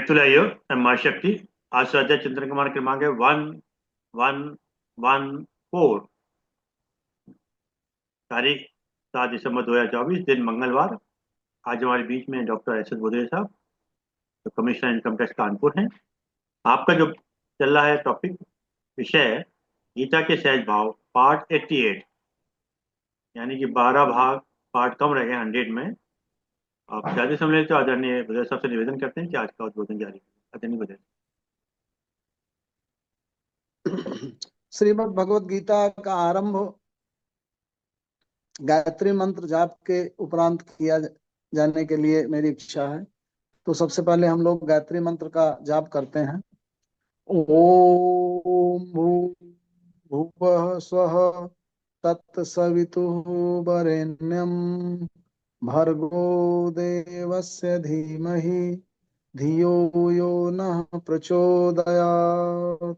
मिथुलाइयो महाशक्ति। आज स्वाध्याय चिंतन कुमार क्रमांक है 1114। तारीख 7 दिसंबर 2024, दिन मंगलवार। आज हमारे बीच में डॉक्टर एस एस भूदेव साहब, जो कमिश्नर इनकम टैक्स कानपुर हैं। आपका जो चल रहा है टॉपिक, विषय है गीता के सहज भाव, पार्ट 88। यानी कि 12 भाग, पार्ट कम रह गए 100 में। आप ज्यादा समय लेते हो, आदरणीय भूदेव साहब से निवेदन करते हैं कि आज का उद्बोधन जारी करें। आदरणीय भूदेव। श्रीमद् भगवत गीता का आरंभ गायत्री मंत्र जाप के उपरांत किया जाने के लिए मेरी इच्छा है। तो सबसे पहले हम लोग गायत्री मंत्र का जाप करते हैं। ओम भूर्भुवः स्वः तत्सवितुः वरेण्यं भर्गो देवस्य धीमहि धियो यो नः प्रचोदयात्।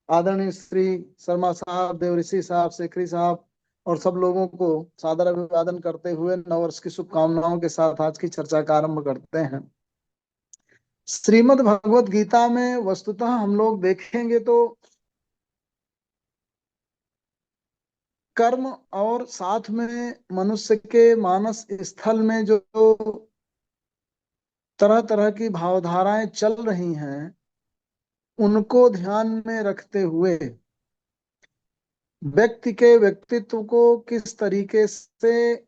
आदरणीय श्री शर्मा साहब, देव ऋषि साहब, सेखरी साहब और सब लोगों को सादर अभिवादन करते हुए नववर्ष की शुभकामनाओं के साथ आज की चर्चा का आरंभ करते हैं। श्रीमद् भगवत गीता में वस्तुतः हम लोग देखेंगे तो कर्म और साथ में मनुष्य के मानस स्थल में जो तरह तरह की भावधाराएं चल रही हैं, उनको ध्यान में रखते हुए व्यक्ति के व्यक्तित्व को किस तरीके से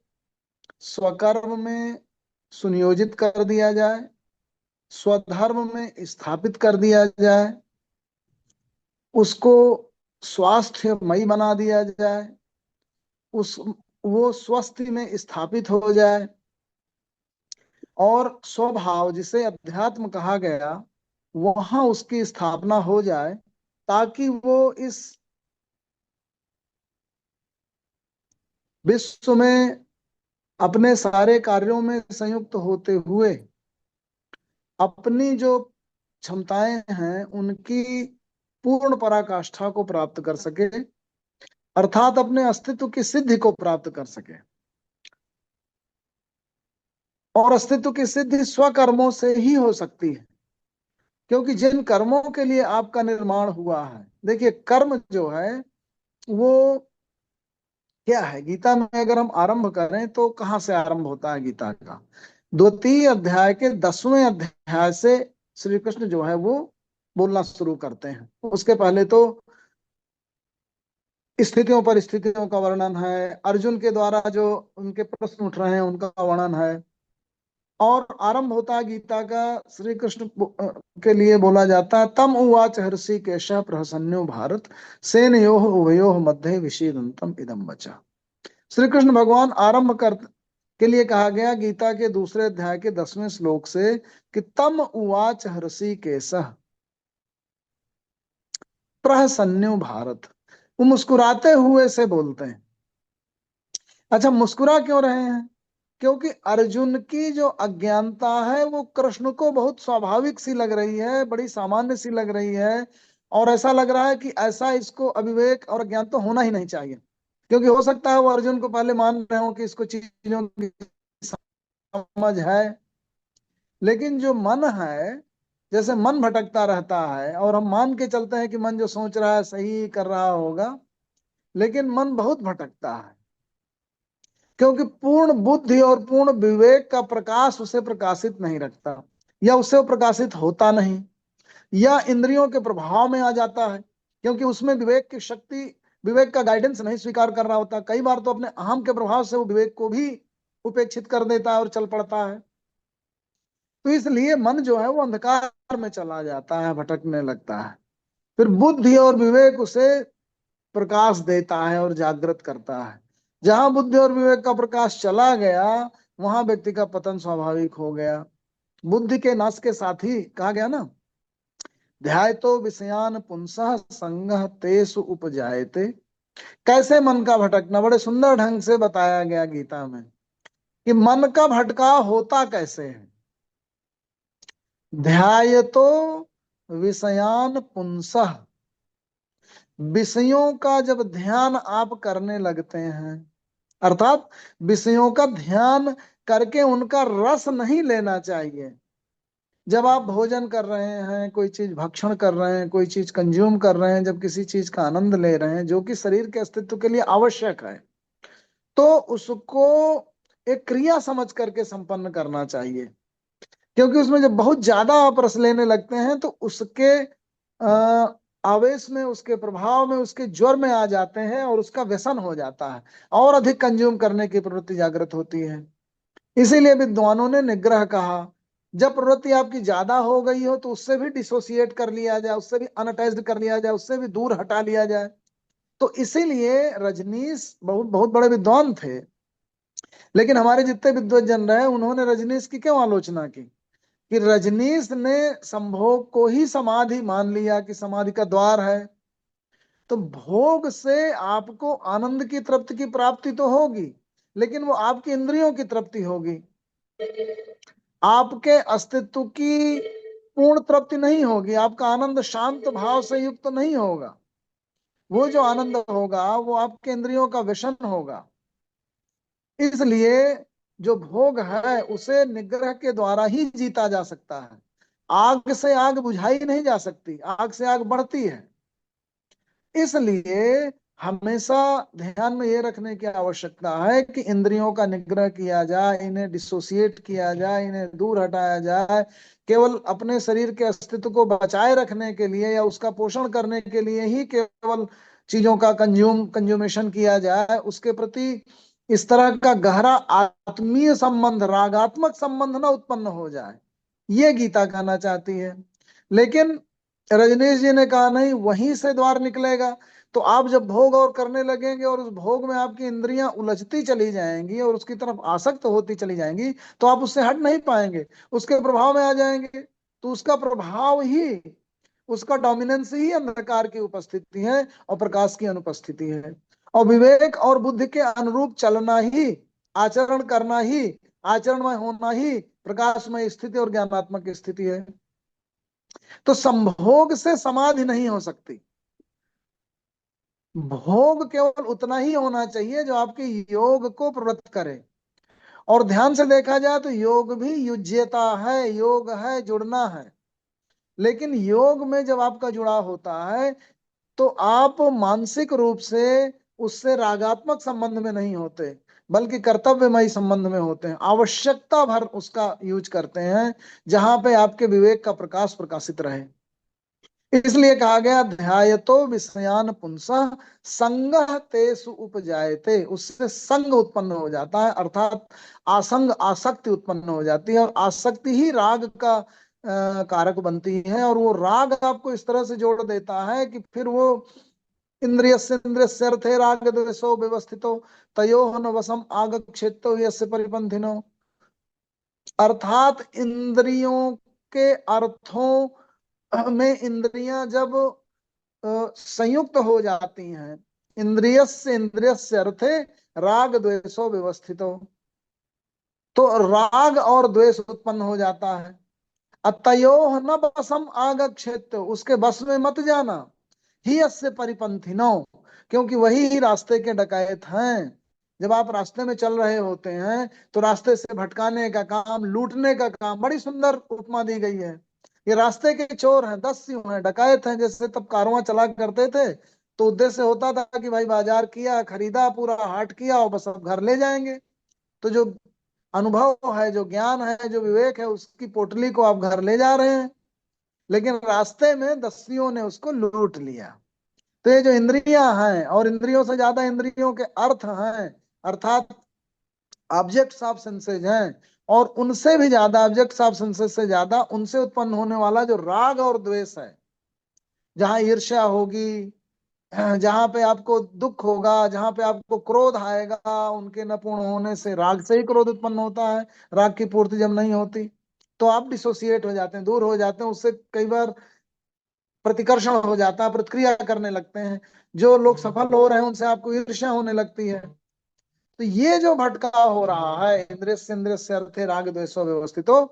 स्वकर्म में सुनियोजित कर दिया जाए, स्वधर्म में स्थापित कर दिया जाए, उसको स्वास्थ्यमयी बना दिया जाए, वो स्वस्थ में स्थापित हो जाए और स्वभाव जिसे अध्यात्म कहा गया वहां उसकी स्थापना हो जाए, ताकि वो इस विश्व में अपने सारे कार्यों में संयुक्त होते हुए अपनी जो क्षमताएं हैं उनकी पूर्ण पराकाष्ठा को प्राप्त कर सके, अर्थात अपने अस्तित्व की सिद्धि को प्राप्त कर सके। और अस्तित्व की सिद्धि स्वकर्मों से ही हो सकती है, क्योंकि जिन कर्मों के लिए आपका निर्माण हुआ है, देखिए कर्म जो है वो क्या है। गीता में अगर हम आरंभ करें तो कहाँ से आरंभ होता है गीता का? द्वितीय अध्याय के 10वें अध्याय से श्री कृष्ण जो है वो बोलना शुरू करते हैं। उसके पहले तो स्थितियों पर स्थितियों का वर्णन है, अर्जुन के द्वारा जो उनके प्रश्न उठ रहे हैं उनका वर्णन है, और आरंभ होता है गीता का श्री कृष्ण के लिए बोला जाता है। तम उवाच हृषिकेशः प्रहसन्यो भारत सेनयोः उभयोः मध्ये विषीदन्तम् इदं वचः। श्री कृष्ण भगवान आरंभ कर के लिए कहा गया गीता के दूसरे अध्याय के 10वें श्लोक से कि तम उवाच हृषिकेशः प्रहसन्यो भारत। वो मुस्कुराते हुए से बोलते हैं। अच्छा, मुस्कुरा क्यों रहे हैं? क्योंकि अर्जुन की जो अज्ञानता है वो कृष्ण को बहुत स्वाभाविक सी लग रही है, बड़ी सामान्य सी लग रही है, और ऐसा लग रहा है कि ऐसा इसको अविवेक और अज्ञान तो होना ही नहीं चाहिए। क्योंकि हो सकता है वो अर्जुन को पहले मान रहे हो कि इसको चीजों की समझ है, लेकिन जो मन है, जैसे मन भटकता रहता है और हम मान के चलते हैं कि मन जो सोच रहा है सही कर रहा होगा, लेकिन मन बहुत भटकता है, क्योंकि पूर्ण बुद्धि और पूर्ण विवेक का प्रकाश उसे प्रकाशित नहीं रखता, या उससे प्रकाशित होता नहीं, या इंद्रियों के प्रभाव में आ जाता है, क्योंकि उसमें विवेक की शक्ति, विवेक का गाइडेंस नहीं स्वीकार कर रहा होता। कई बार तो अपने अहम के प्रभाव से वो विवेक को भी उपेक्षित कर देता है और चल पड़ता है। तो इसलिए मन जो है वो अंधकार में चला जाता है, भटकने लगता है। फिर बुद्धि और विवेक उसे प्रकाश देता है और जागृत करता है। जहां बुद्धि और विवेक का प्रकाश चला गया, वहां व्यक्ति का पतन स्वाभाविक हो गया। बुद्धि के नाश के साथ ही कहा गया ना, ध्यायतो विषयान पुंसः संगः तेषु उपजायते। कैसे मन का भटकना बड़े सुंदर ढंग से बताया गया गीता में कि मन का भटकाव होता कैसे है। ध्यायतो विषयान पुंसः, विषयों का जब ध्यान आप करने लगते हैं, अर्थात विषयों का ध्यान करके उनका रस नहीं लेना चाहिए। जब आप भोजन कर रहे हैं, कोई चीज भक्षण कर रहे हैं, कोई चीज कंज्यूम कर रहे हैं, जब किसी चीज का आनंद ले रहे हैं जो कि शरीर के अस्तित्व के लिए आवश्यक है, तो उसको एक क्रिया समझ करके संपन्न करना चाहिए। क्योंकि उसमें जब बहुत ज्यादा आप रस लेने लगते हैं तो उसके आवेश में, उसके प्रभाव में, उसके ज्वर में आ जाते हैं और उसका व्यसन हो जाता है और अधिक कंज्यूम करने की प्रवृत्ति जागृत होती है। इसीलिए विद्वानों ने निग्रह कहा। जब प्रवृत्ति आपकी ज्यादा हो गई हो तो उससे भी डिसोसिएट कर लिया जाए, उससे भी अनअटैच्ड कर लिया जाए, उससे भी दूर हटा लिया जाए। तो इसीलिए रजनीश बहुत बहुत बड़े विद्वान थे, लेकिन हमारे जितने विद्वत जन रहे उन्होंने रजनीश की क्यों आलोचना की? कि रजनीश ने संभोग को ही समाधि मान लिया कि समाधि का द्वार है। तो भोग से आपको आनंद की तृप्ति की प्राप्ति तो होगी, लेकिन वो आपकी इंद्रियों की तृप्ति होगी, आपके अस्तित्व की पूर्ण तृप्ति नहीं होगी। आपका आनंद शांत भाव से युक्त नहीं होगा। वो जो आनंद होगा वो आपके इंद्रियों का व्यसन होगा। इसलिए जो भोग है उसे निग्रह के द्वारा ही जीता जा सकता है। आग से आग बुझाई नहीं जा सकती, आग से आग बढ़ती है। इसलिए हमेशा ध्यान में ये रखने की आवश्यकता है कि इंद्रियों का निग्रह किया जाए, इन्हें डिसोसिएट किया जाए, इन्हें दूर हटाया जाए। केवल अपने शरीर के अस्तित्व को बचाए रखने के लिए या उसका पोषण करने के लिए ही केवल चीजों का कंज्यूमेशन किया जाए, उसके प्रति इस तरह का गहरा आत्मीय संबंध, रागात्मक संबंध ना उत्पन्न हो जाए, ये गीता कहना चाहती है। लेकिन रजनीश जी ने कहा नहीं, वहीं से द्वार निकलेगा। तो आप जब भोग और करने लगेंगे और उस भोग में आपकी इंद्रियां उलझती चली जाएंगी और उसकी तरफ आसक्त होती चली जाएंगी, तो आप उससे हट नहीं पाएंगे, उसके प्रभाव में आ जाएंगे। तो उसका प्रभाव ही, उसका डोमिनेंस ही अंधकार की उपस्थिति है और प्रकाश की अनुपस्थिति है। और विवेक और बुद्धि के अनुरूप चलना ही, आचरण करना ही, आचरणमय होना ही प्रकाशमय स्थिति और ज्ञानात्मक स्थिति है। तो संभोग से समाधि नहीं हो सकती। भोग केवल उतना ही होना चाहिए जो आपके योग को प्रवृत्त करे। और ध्यान से देखा जाए तो योग भी युज्यता है, योग है, जुड़ना है। लेकिन योग में जब आपका जुड़ा होता है तो आप मानसिक रूप से उससे रागात्मक संबंध में नहीं होते, बल्कि कर्तव्यमयी संबंध में होते हैं, आवश्यकता भर उसका यूज करते हैं, जहां पे आपके विवेक का प्रकाश प्रकाशित रहे। इसलिए कहा गया ध्यायतो विषयान पुंसः संगः तेषु उपजायते। उससे संग उत्पन्न हो जाता है, अर्थात आसंग, आसक्ति उत्पन्न हो जाती है, और आसक्ति ही राग का कारक बनती है। और वो राग आपको इस तरह से जोड़ देता है कि फिर वो इंद्रियस्य इंद्रियस्य अर्थे राग द्वेषो व्यवस्थितो तयोः न वशम आगच्छेतो यस्य परिपंथिनो। अर्थात इंद्रियों के अर्थों में इंद्रियां जब संयुक्त हो जाती हैं, इंद्रियस्य इंद्रियस्य अर्थे राग द्वेषो व्यवस्थितो, तो राग और द्वेष उत्पन्न हो जाता है। अतयोः न बसम आगच्छेत, उसके बस में मत जाना। ही अस्य परिपंथिनो, क्योंकि वही ही रास्ते के डकैत हैं। जब आप रास्ते में चल रहे होते हैं तो रास्ते से भटकाने का काम, लूटने का काम, बड़ी सुंदर उपमा दी गई है। ये रास्ते के चोर हैं, दस्यु हैं, डकैत हैं। जैसे तब कारवां चला करते थे तो उद्देश्य होता था कि भाई बाजार किया, खरीदा, पूरा हाट किया और बस अब घर ले जाएंगे। तो जो अनुभव है, जो ज्ञान है, जो विवेक है, उसकी पोटली को आप घर ले जा रहे हैं, लेकिन रास्ते में दस्युओं ने उसको लूट लिया। तो ये जो इंद्रियां हैं, और इंद्रियों से ज्यादा इंद्रियों के अर्थ हैं, अर्थात ऑब्जेक्ट्स ऑफ सेंसेज हैं, और उनसे भी ज्यादा, ऑब्जेक्ट्स ऑफ सेंसेज से ज्यादा उनसे उत्पन्न होने वाला जो राग और द्वेष है, जहां ईर्ष्या होगी, जहां पे आपको दुख होगा, जहां पे आपको क्रोध आएगा, उनके न पूर्ण होने से, राग से ही क्रोध उत्पन्न होता है, राग की पूर्ति जब नहीं होती तो आप डिसोसिएट हो जाते हैं, दूर हो जाते हैं, उससे कई बार प्रतिकर्षण हो जाता है, प्रतिक्रिया करने लगते हैं। जो लोग सफल हो रहे हैं उनसे आपको ईर्ष्या होने लगती है। तो ये जो भटकाव हो रहा है, इंद्रिय से इंद्रिय से अर्थे राग द्वेषो व्यवस्थितो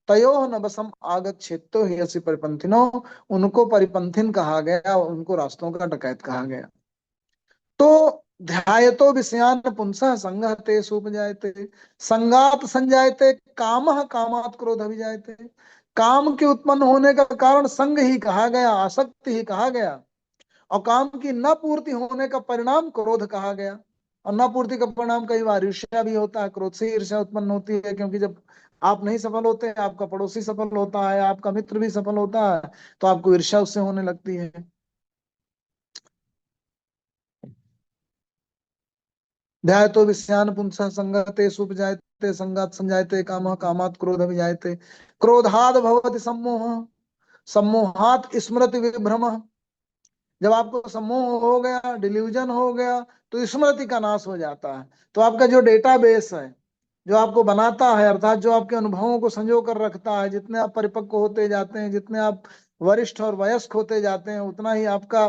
तयोः न बसम आगच्छेतो हि असि परिपंथिनो, उनको परिपंथिन कहा गया, उनको रास्तों का डकैत कहा गया। तो ध्यायतो विषयान पुंसः संगः तेषु उपजायते, संगात संजायते कामः कामात् क्रोध अभिजायते। काम के उत्पन्न होने का कारण संग ही कहा गया, आसक्ति ही कहा गया, और काम की न पूर्ति होने का परिणाम क्रोध कहा गया। और न पूर्ति का परिणाम कई बार ईर्ष्या भी होता है, क्रोध से ईर्ष्या उत्पन्न होती है, क्योंकि जब आप नहीं सफल होते, आपका पड़ोसी सफल होता है, आपका मित्र भी सफल होता है, तो आपको ईर्ष्या उससे होने लगती है। ध्यायतो विषयान पुंसः संगते सुपजायते संगात संजायते कामः कामात् क्रोध विजायते क्रोधाद भवति सम्मोह सम्मोहात स्मृति विभ्रमः। जब आपको सम्मोह हो गया, डिल्यूजन हो गया, तो स्मृति का नाश हो जाता है। तो आपका जो डेटाबेस है, जो आपको बनाता है, अर्थात जो आपके अनुभवों को संजो कर रखता है, जितने आप परिपक्व होते जाते हैं, जितने आप वरिष्ठ और वयस्क होते जाते हैं, उतना ही आपका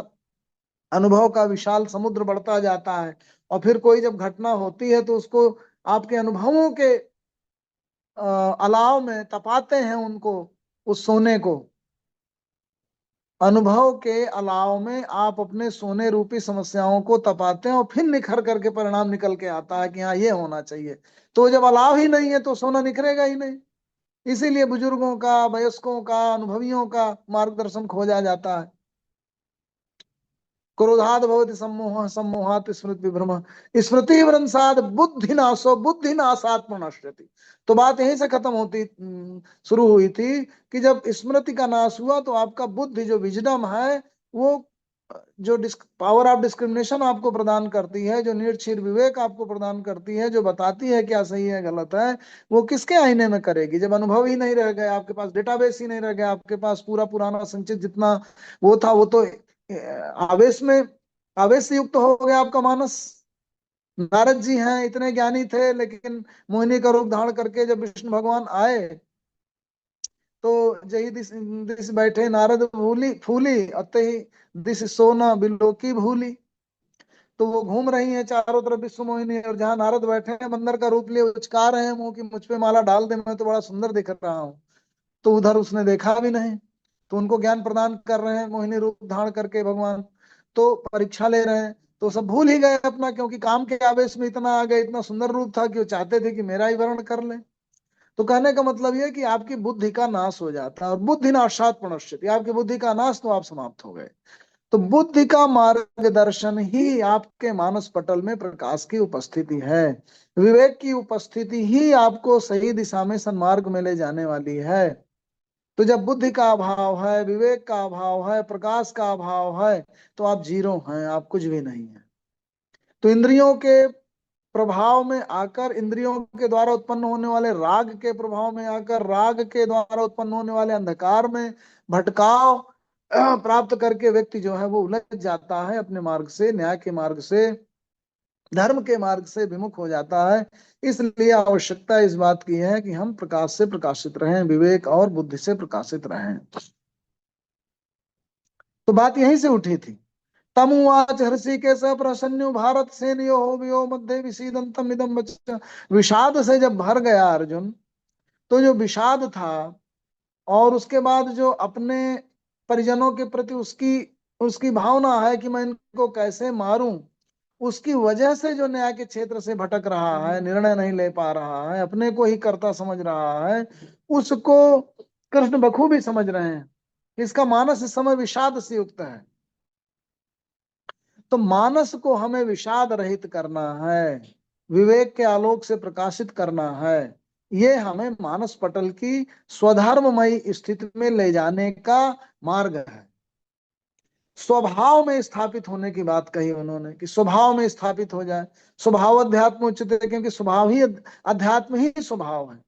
अनुभव का विशाल समुद्र बढ़ता जाता है। और फिर कोई जब घटना होती है तो उसको आपके अनुभवों के अलाव में तपाते हैं, उनको, उस सोने को। अनुभव के अलाव में आप अपने सोने रूपी समस्याओं को तपाते हैं, और फिर निखर करके परिणाम निकल के आता है कि हाँ ये होना चाहिए। तो जब अलाव ही नहीं है तो सोना निखरेगा ही नहीं। इसीलिए बुजुर्गों का, वयस्कों का, अनुभवियों का मार्गदर्शन खोजा जाता है। क्रोधाद भवति सम्मोह सम्मोहात स्मृति विभ्रम स्मृति भ्रंशाद बुद्धि नाशो बुद्धि नाशात्म नश्यति। तो बात यहीं से खत्म होती, शुरू हुई थी कि जब स्मृति का नाश हुआ तो आपका बुद्धि, जो विजडम है, वो जो पावर ऑफ डिस्क्रिमिनेशन आपको प्रदान करती है, जो निर्क्षीर विवेक आपको प्रदान करती है, जो बताती है क्या सही है गलत है, वो किसके आईने में करेगी? जब अनुभव ही नहीं रह गया, आपके पास डेटाबेस ही नहीं रह गया, आपके पास पूरा पुराना संचित जितना वो था, वो तो आवेश में, आवेश से युक्त हो गया आपका मानस। नारद जी हैं, इतने ज्ञानी थे, लेकिन मोहिनी का रूप धारण करके जब विष्णु भगवान आए तो जही दिस दिस बैठे नारद भूली फूली अते ही दिस सोना बिलो की भूली। तो वो घूम रही हैं चारों तरफ विश्व मोहिनी, और जहां नारद बैठे हैं बंदर का रूप लिए उचका रहे हैं मुंह की, मुझ पे माला डाल दे, मैं तो बड़ा सुंदर दिख रहा हूँ। तो उधर उसने देखा भी नहीं। तो उनको ज्ञान प्रदान कर रहे हैं मोहिनी रूप धारण करके भगवान, तो परीक्षा ले रहे हैं। तो सब भूल ही गए अपना, क्योंकि काम के आवेश में इतना आ गए, इतना सुंदर रूप था कि वो चाहते थे कि मेरा ही वर्ण कर ले। तो कहने का मतलब यह कि आपकी बुद्धि का नाश हो जाता है, और बुद्धि नाशात प्रणश्यति, आपकी बुद्धि का नाश तो आप समाप्त हो गए। तो बुद्धि का मार्गदर्शन ही आपके मानस पटल में प्रकाश की उपस्थिति है। विवेक की उपस्थिति ही आपको सही दिशा में सन्मार्ग में ले जाने वाली है। तो जब बुद्धि का अभाव है, विवेक का अभाव है, प्रकाश का अभाव है, तो आप जीरो हैं, आप कुछ भी नहीं है। तो इंद्रियों के प्रभाव में आकर, इंद्रियों के द्वारा उत्पन्न होने वाले राग के प्रभाव में आकर, राग के द्वारा उत्पन्न होने वाले अंधकार में भटकाव प्राप्त करके व्यक्ति जो है वो उलझ जाता है, अपने मार्ग से, न्याय के मार्ग से, धर्म के मार्ग से विमुख हो जाता है। इसलिए आवश्यकता इस बात की है कि हम प्रकाश से प्रकाशित रहें, विवेक और बुद्धि से प्रकाशित रहें। तो बात यहीं से उठी थी। तमुवाच हृषिकेश प्रसन्नु भारत सेनयो वियो मध्य विषीदंतम इदम बच। विषाद से जब भर गया अर्जुन, तो जो विषाद था, और उसके बाद जो अपने परिजनों के प्रति उसकी उसकी भावना है कि मैं इनको कैसे मारूं, उसकी वजह से जो न्याय के क्षेत्र से भटक रहा है, निर्णय नहीं ले पा रहा है, अपने को ही कर्ता समझ रहा है, उसको कृष्ण बखूबी समझ रहे हैं। इसका मानस इस समय विषाद से युक्त है। तो मानस को हमें विषाद रहित करना है, विवेक के आलोक से प्रकाशित करना है। ये हमें मानस पटल की स्वधर्ममयी स्थिति में ले जाने का मार्ग है। स्वभाव में स्थापित होने की बात कही उन्होंने, कि स्वभाव में स्थापित हो जाए। स्वभाव अध्यात्म उचित है, क्योंकि स्वभाव ही अध्यात्म ही स्वभाव है।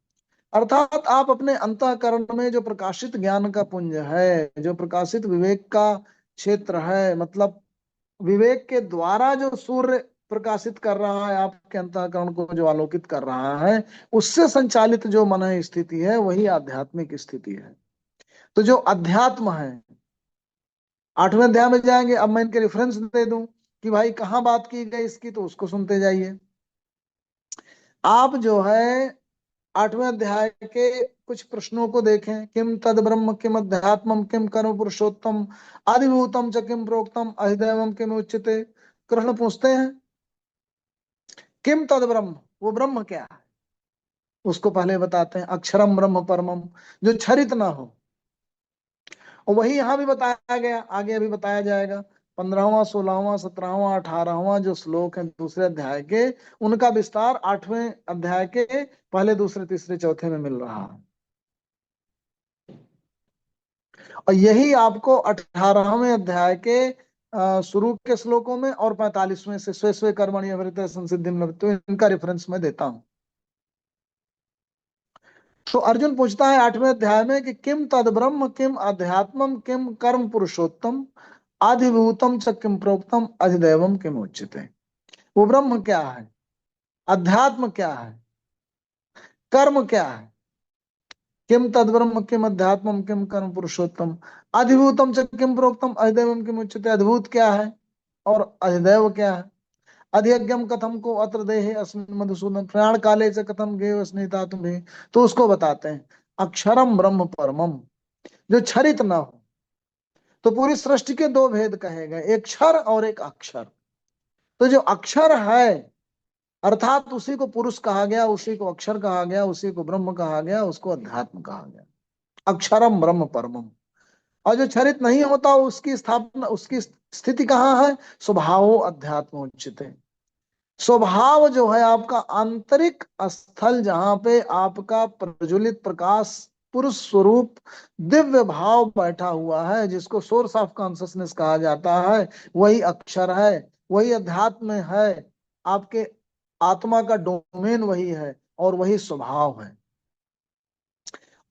अर्थात आप अपने अंतःकरण में जो प्रकाशित ज्ञान का पुंज है, जो प्रकाशित विवेक का क्षेत्र है, मतलब विवेक के द्वारा जो सूर्य प्रकाशित कर रहा है, आपके अंतःकरण को जो आलोकित कर रहा है, उससे संचालित जो मन स्थिति है, वही आध्यात्मिक स्थिति है। तो जो अध्यात्म है, 8वें अध्याय में जाएंगे। अब मैं इनके रेफरेंस दे दूं कि भाई कहाँ बात की गई इसकी, तो उसको सुनते जाइए। आप जो है 8वें अध्याय के कुछ प्रश्नों को देखें। किम तद ब्रह्म किम अध्यात्मम किम कर्म पुरुषोत्तम आदिभूतम च किम प्रोक्तम अधिदैवम किम उच्यते। कृष्ण पूछते हैं किम तद ब्रह्म, वो ब्रह्म क्या है? उसको पहले बताते हैं, अक्षरम ब्रह्म परमम, जो क्षरित ना हो। और वही यहाँ भी बताया गया, आगे अभी बताया जाएगा। 15वां 16वां 17वां 18वां जो श्लोक है दूसरे अध्याय के, उनका विस्तार 8वें अध्याय के पहले दूसरे तीसरे चौथे में मिल रहा है। और यही आपको 18वें अध्याय के शुरू के श्लोकों में और 45वें से स्वे स्वे कर्मणि अवृत संसिद्धि लभते, इनका रेफरेंस मैं देता हूं। तो अर्जुन पूछता है 8वें अध्याय में कि किम तद ब्रह्म किम अध्यात्मम किम कर्म पुरुषोत्तम आधिभूतम च किम प्रोक्तम अधिदैवम किम उच्यते। वो ब्रह्म क्या है, अध्यात्म क्या है, कर्म क्या है, किम तद ब्रह्म किम अध्यात्मम किम कर्म पुरुषोत्तम अधिभूतम च किम प्रोक्तम अधिदैवम किम उच्यते। अद्भुत क्या है और अधिदैव क्या है। अधियज्ञम कथम को अत्र देहे अस्मिन् मधुसूदन प्रयाण काले च कथम गेव स्नेहिता तुम्हें। तो उसको बताते हैं अक्षरम ब्रह्म परमम, जो क्षरित ना हो। तो पूरी सृष्टि के दो भेद कहे गए, एक क्षर और एक अक्षर। तो जो अक्षर है अर्थात उसी को पुरुष कहा गया, उसी को अक्षर कहा गया, उसी को ब्रह्म कहा गया, उसको अध्यात्म कहा गया। अक्षरम ब्रह्म परमम। और जो क्षरित नहीं होता उसकी स्थापना, उसकी स्थिति कहाँ है, स्वभावो अध्यात्म उच्यते। स्वभाव जो है आपका आंतरिक स्थल, जहां पे आपका प्रज्वलित प्रकाश पुरुष स्वरूप दिव्य भाव बैठा हुआ है, जिसको सोर्स ऑफ कॉन्शसनेस कहा जाता है, वही अक्षर है, वही अध्यात्म है। आपके आत्मा का डोमेन वही है और वही स्वभाव है।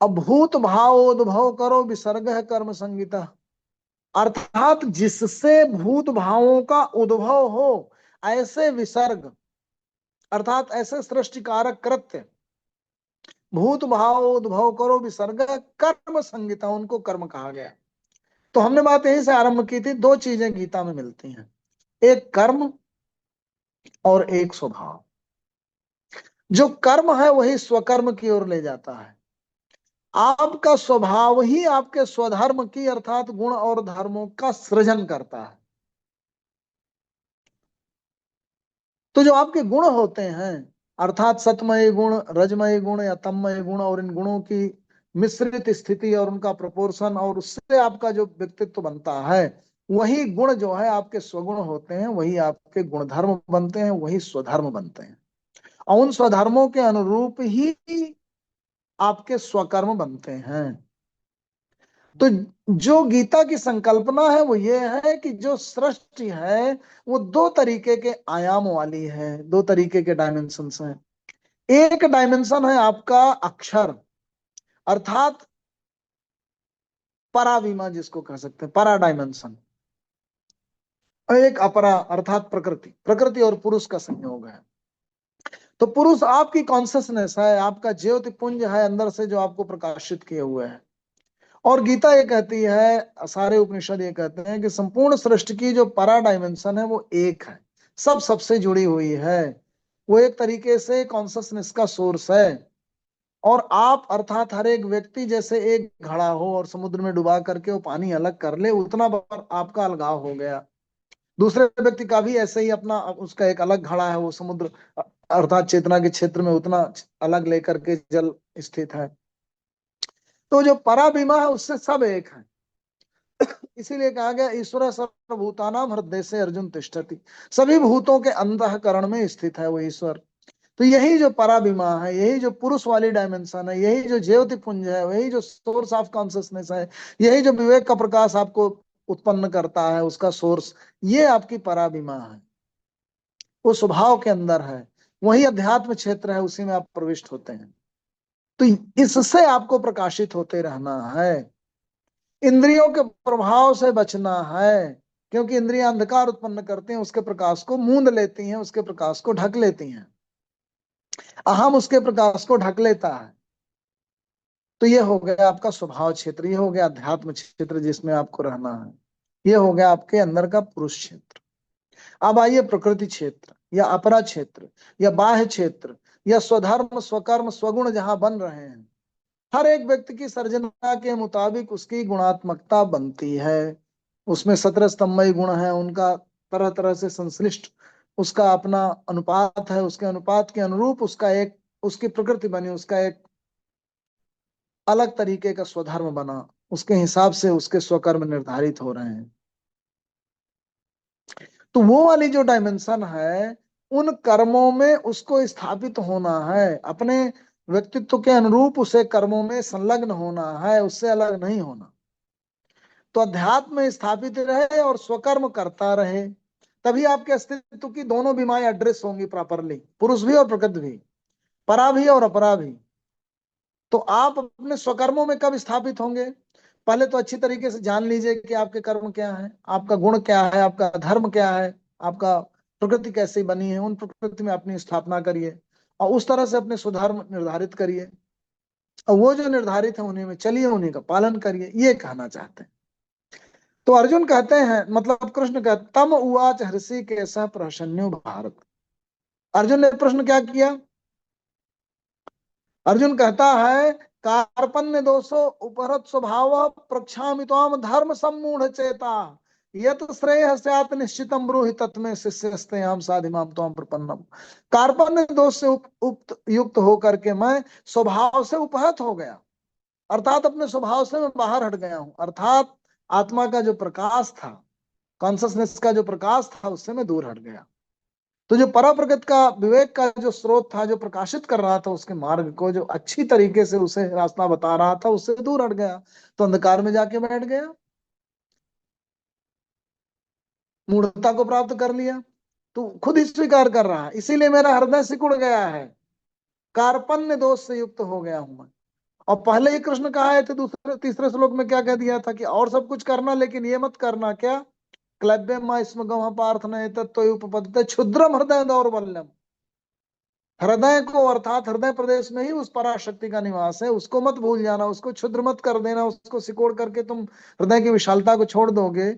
अभूत भाव उद्भव करो विसर्ग है कर्म संगीता। अर्थात जिससे भूत भावों का उद्भव हो, ऐसे विसर्ग अर्थात ऐसे सृष्टि कारक कृत्य, भूत भाव उद्भव करो विसर्ग कर्म संगीता, उनको कर्म कहा गया। तो हमने बात यहीं से आरंभ की थी, दो चीजें गीता में मिलती हैं, एक कर्म और एक स्वभाव। जो कर्म है वही स्वकर्म की ओर ले जाता है। आपका स्वभाव ही आपके स्वधर्म की अर्थात गुण और धर्मों का सृजन करता है। तो जो आपके गुण होते हैं अर्थात सतमय गुण, रजमय गुण या तममय गुण, और इन गुणों की मिश्रित स्थिति और उनका प्रोपोर्शन, और उससे आपका जो व्यक्तित्व बनता है, वही गुण जो है आपके स्वगुण होते हैं, वही आपके गुणधर्म बनते हैं, वही स्वधर्म बनते हैं। और उन स्वधर्मों के अनुरूप ही आपके स्वकर्म बनते हैं। तो जो गीता की संकल्पना है वो ये है कि जो सृष्टि है वो दो तरीके के आयाम वाली है, दो तरीके के डायमेंशंस हैं। एक डायमेंशन है आपका अक्षर अर्थात पराविमा, जिसको कह सकते हैं परा डायमेंशन। और एक अपरा अर्थात प्रकृति, प्रकृति और पुरुष का संयोग है। तो पुरुष आपकी कॉन्सियसनेस है, आपका ज्योति पुंज है अंदर से, जो आपको प्रकाशित किए हुए है। और गीता ये कहती है, सारे उपनिषद ये कहते हैं कि संपूर्ण सृष्टि की जो परा डायमेंशन है वो एक है, सब सबसे जुड़ी हुई है। वो एक तरीके से कॉन्शसनेस का सोर्स है। और आप अर्थात हर एक व्यक्ति जैसे एक घड़ा हो और समुद्र में डुबा करके वो पानी अलग कर ले, उतना बार आपका अलगाव हो गया। दूसरे व्यक्ति का भी ऐसे ही अपना, उसका एक अलग घड़ा है, वो समुद्र अर्थात चेतना के क्षेत्र में उतना अलग लेकर के जल स्थित है। तो जो पराबिमा है उससे सब एक है। इसीलिए कहा गया ईश्वर सर्वभूतानां हृदय से अर्जुन तिष्ठति। सभी भूतों के अंतःकरण में स्थित है वो ईश्वर। तो यही जो पराबिमा है, यही जो पुरुष वाली डायमेंशन है, यही जो ज्योति पुंज है, वही जो सोर्स ऑफ कॉन्शियसनेस है, यही जो विवेक का प्रकाश आपको उत्पन्न करता है, उसका सोर्स, ये आपकी पराबिमा है। वो स्वभाव के अंदर है, वही अध्यात्म क्षेत्र है, उसी में आप प्रविष्ट होते हैं। तो इससे आपको प्रकाशित होते रहना है, इंद्रियों के प्रभाव से बचना है। क्योंकि इंद्रियां अंधकार उत्पन्न करती हैं, उसके प्रकाश को मूंद लेती हैं, उसके प्रकाश को ढक लेती हैं। अहम उसके प्रकाश को ढक लेता है। तो ये हो गया आपका स्वभाव क्षेत्र, ये हो गया अध्यात्म क्षेत्र जिसमें आपको रहना है, ये हो गया आपके अंदर का पुरुष क्षेत्र। अब आइए प्रकृति क्षेत्र या अपरा क्षेत्र या बाह्य क्षेत्र या स्वधर्म स्वकर्म स्वगुण जहां बन रहे हैं। हर एक व्यक्ति की सर्जना के मुताबिक उसकी गुणात्मकता बनती है। उसमें 17 स्तंभमय गुण है, उनका तरह तरह से संश्लिष्ट उसका अपना अनुपात है, उसके अनुपात के अनुरूप उसका एक उसकी प्रकृति बनी, उसका एक अलग तरीके का स्वधर्म बना, उसके हिसाब से उसके स्वकर्म निर्धारित हो रहे हैं। तो वो वाली जो डायमेंशन है, उन कर्मों में उसको स्थापित होना है, अपने व्यक्तित्व के अनुरूप उसे कर्मों में संलग्न होना है, उससे अलग नहीं होना। तो अध्यात्म में स्थापित रहे और स्वकर्म करता रहे, तभी आपके अस्तित्व की दोनों बीमाएं एड्रेस होंगी प्रॉपरली, पुरुष भी और प्रकृति भी, परा भी और अपरा भी। तो आप अपने स्वकर्मों में कब स्थापित होंगे? पहले तो अच्छी तरीके से जान लीजिए कि आपके कर्म क्या है, आपका गुण क्या है, आपका धर्म क्या है, आपका प्रकृति कैसी बनी है, उन प्रकृति में अपनी स्थापना करिए और उस तरह से अपने स्वधर्म निर्धारित करिए, और वो जो निर्धारित है उन्हीं में चलिए, उन्हीं का पालन करिए, ये कहना चाहते हैं। तो अर्जुन कहते हैं, मतलब कृष्ण कहते, तम उवाच हृषिकेश प्रहसन्यो भारत। अर्जुन ने प्रश्न क्या किया? अर्जुन कहता है, कार्पण्य दोषो उपहरत स्वभाव प्रक्षामि त्वाम धर्म सम्मूढ़ चेता यत श्रेय स्यात् निश्चितम ब्रूहि तत्मे शिष्यस्ते हम साधिमाम त्वाम प्रपन्नम। कार्पण्य दोष से उक्त युक्त होकर के मैं स्वभाव से उपहत हो गया, अर्थात अपने स्वभाव से मैं बाहर हट गया हूं, अर्थात आत्मा का जो प्रकाश था, कॉन्सियसनेस का जो प्रकाश था, उससे मैं दूर हट गया। तो जो परा प्रगति का विवेक का जो स्रोत था, जो प्रकाशित कर रहा था उसके मार्ग को, जो अच्छी तरीके से उसे रास्ता बता रहा था, उससे दूर हट गया, तो अंधकार में जाके बैठ गया, मूढ़ता को प्राप्त कर लिया। तो खुद ही स्वीकार कर रहा है, इसीलिए मेरा हृदय सिकुड़ गया है, कार्पण्य दोष से युक्त हो गया हूं मैं। और पहले ही कृष्ण कहा है थे दूसरे तीसरे श्लोक में, क्या कह दिया था कि और सब कुछ करना लेकिन ये मत करना, क्या? क्लब्य स्म गम पार्थ न उपपद्यते क्षुद्रम हृदय दौर्बल्यम। हृदय को, अर्थात हृदय प्रदेश में ही उस पराशक्ति का निवास है, उसको मत भूल जाना, उसको क्षुद्र मत कर देना, उसको सिकोड़ करके तुम हृदय की विशालता को छोड़ दोगे,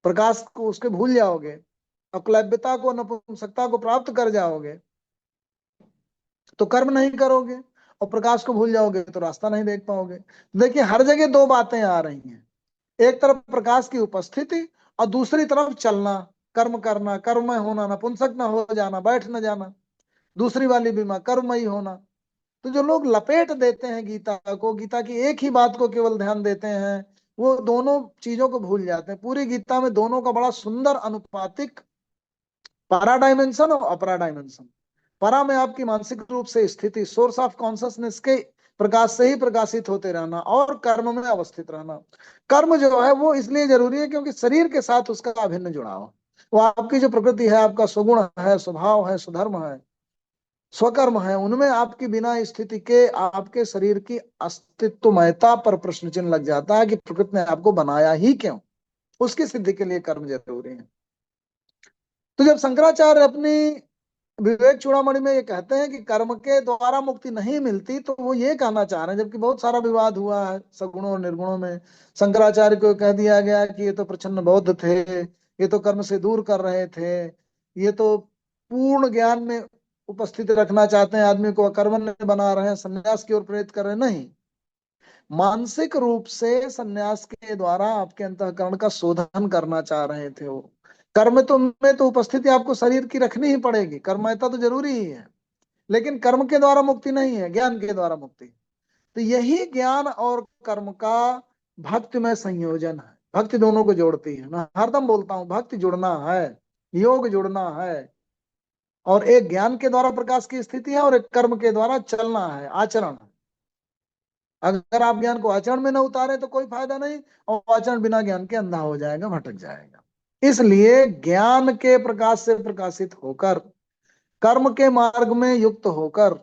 प्रकाश को उसके भूल जाओगे, अक्लब्यता को, नपुंसकता को प्राप्त कर जाओगे, तो कर्म नहीं करोगे, और प्रकाश को भूल जाओगे तो रास्ता नहीं देख पाओगे। देखिए, हर जगह दो बातें आ रही हैं, एक तरफ प्रकाश की उपस्थिति और दूसरी तरफ चलना, कर्म करना, कर्म में होना, नपुंसक न हो जाना, बैठ न जाना, दूसरी वाली बीमा कर्ममयी होना। तो जो लोग लपेट देते हैं गीता को, गीता की एक ही बात को केवल ध्यान देते हैं, वो दोनों चीजों को भूल जाते हैं। पूरी गीता में दोनों का बड़ा सुंदर अनुपातिक, परा डायमेंशन और अपरा डायमेंशन। परा में आपकी मानसिक रूप से स्थिति, सोर्स ऑफ कॉन्सियसनेस के प्रकाश से ही प्रकाशित होते रहना, और कर्म में अवस्थित रहना। कर्म जो है वो इसलिए जरूरी है क्योंकि शरीर के साथ उसका अभिन्न जुड़ाव, वो आपकी जो प्रकृति है, आपका स्वगुण है, स्वभाव है, स्वधर्म है, स्वकर्म है, उनमें आपकी बिना स्थिति के आपके शरीर की अस्तित्वमयता पर प्रश्न चिन्ह लग जाता है कि प्रकृति ने आपको बनाया ही क्यों। उसकी सिद्धि के लिए कर्म जरूरी है। तो जब शंकराचार्य अपनी विवेक चूड़ामणि में ये कहते हैं कि कर्म के द्वारा मुक्ति नहीं मिलती, तो वो ये कहना चाह रहे हैं, जबकि बहुत सारा विवाद हुआ है सगुणों और निर्गुणों में, शंकराचार्य को कह दिया गया कि ये तो प्रच्छन्न बौद्ध थे, ये तो कर्म से दूर कर रहे थे, ये तो पूर्ण ज्ञान में उपस्थित रखना चाहते हैं आदमी को, अकर्मण्य बना रहे हैं, संन्यास की ओर प्रेरित कर रहे हैं। नहीं, मानसिक रूप से संन्यास के द्वारा आपके अंतःकरण का शोधन करना चाह रहे थे वो। कर्म तो में तो उपस्थिति आपको शरीर की रखनी ही पड़ेगी, कर्मयता तो जरूरी ही है, लेकिन कर्म के द्वारा मुक्ति नहीं है, ज्ञान के द्वारा मुक्ति। तो यही ज्ञान और कर्म का भक्ति में संयोजन है। भक्ति दोनों को जोड़ती है, मैं हरदम बोलता हूं, भक्ति जुड़ना है, योग जुड़ना है, और एक ज्ञान के द्वारा प्रकाश की स्थिति है और एक कर्म के द्वारा चलना है, आचरण। अगर आप ज्ञान को आचरण में न उतारे तो कोई फायदा नहीं, और आचरण बिना ज्ञान के अंधा हो जाएगा, भटक जाएगा। इसलिए ज्ञान के प्रकाश से प्रकाशित होकर, कर्म के मार्ग में युक्त होकर,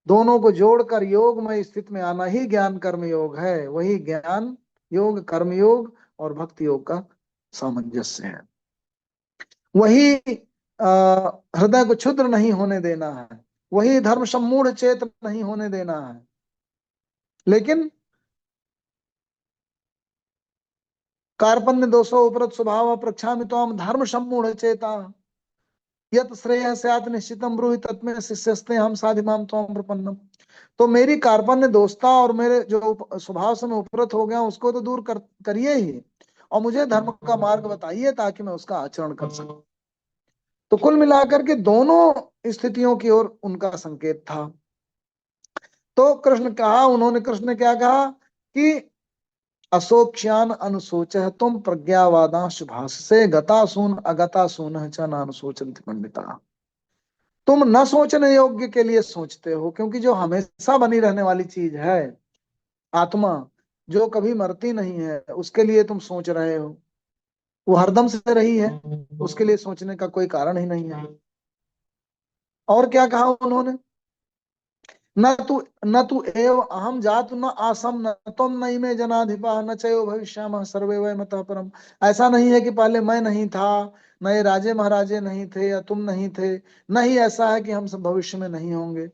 दोनों को जोड़कर योग में स्थित में आना ही ज्ञान कर्म योग है। वही ज्ञान योग, कर्म योग और भक्ति योग का सामंजस्य है। वही हृदय को क्षुद्र नहीं होने देना है, वही धर्म सम्मूढ़ चेत नहीं होने देना है। लेकिन कार्पण्य दोषो उपरत स्वभाव प्रक्षामि त्वाम धर्म सम्मूढ़ चेता यत श्रेय स्यात् निश्चितम ब्रूहि तत्मे शिष्यस्ते हम साधिमाम त्वाम प्रपन्नम। तो मेरी कार्पण्य दोषता और मेरे जो स्वभाव से मैं उपरत हो गया उसको तो दूर करिए ही, और मुझे धर्म का मार्ग बताइए ताकि मैं उसका आचरण कर सकूं। तो कुल मिलाकर के दोनों स्थितियों की ओर उनका संकेत था। तो कृष्ण ने क्या कहा कि असोक्ष्यान अनुशोचः तुम प्रज्ञावादांश भाषसे गता सून अगता सून च न अनुशोचन्ति पंडिता। तुम न सोचने योग्य के लिए सोचते हो, क्योंकि जो हमेशा बनी रहने वाली चीज है आत्मा, जो कभी मरती नहीं है, उसके लिए तुम सोच रहे हो। वो हरदम से रही है, उसके लिए सोचने का कोई कारण ही नहीं है। और क्या कहा उन्होंने, न तू एव अहम जातु न आसम न तुम न इमे जनाधिपा न चयो भविष्यामः सर्वे वै मतः परम। ऐसा नहीं है कि पहले मैं नहीं था, न ये राजे महाराजे नहीं थे, या तुम नहीं थे, नहीं ऐसा है कि हम सब भविष्य में नहीं होंगे।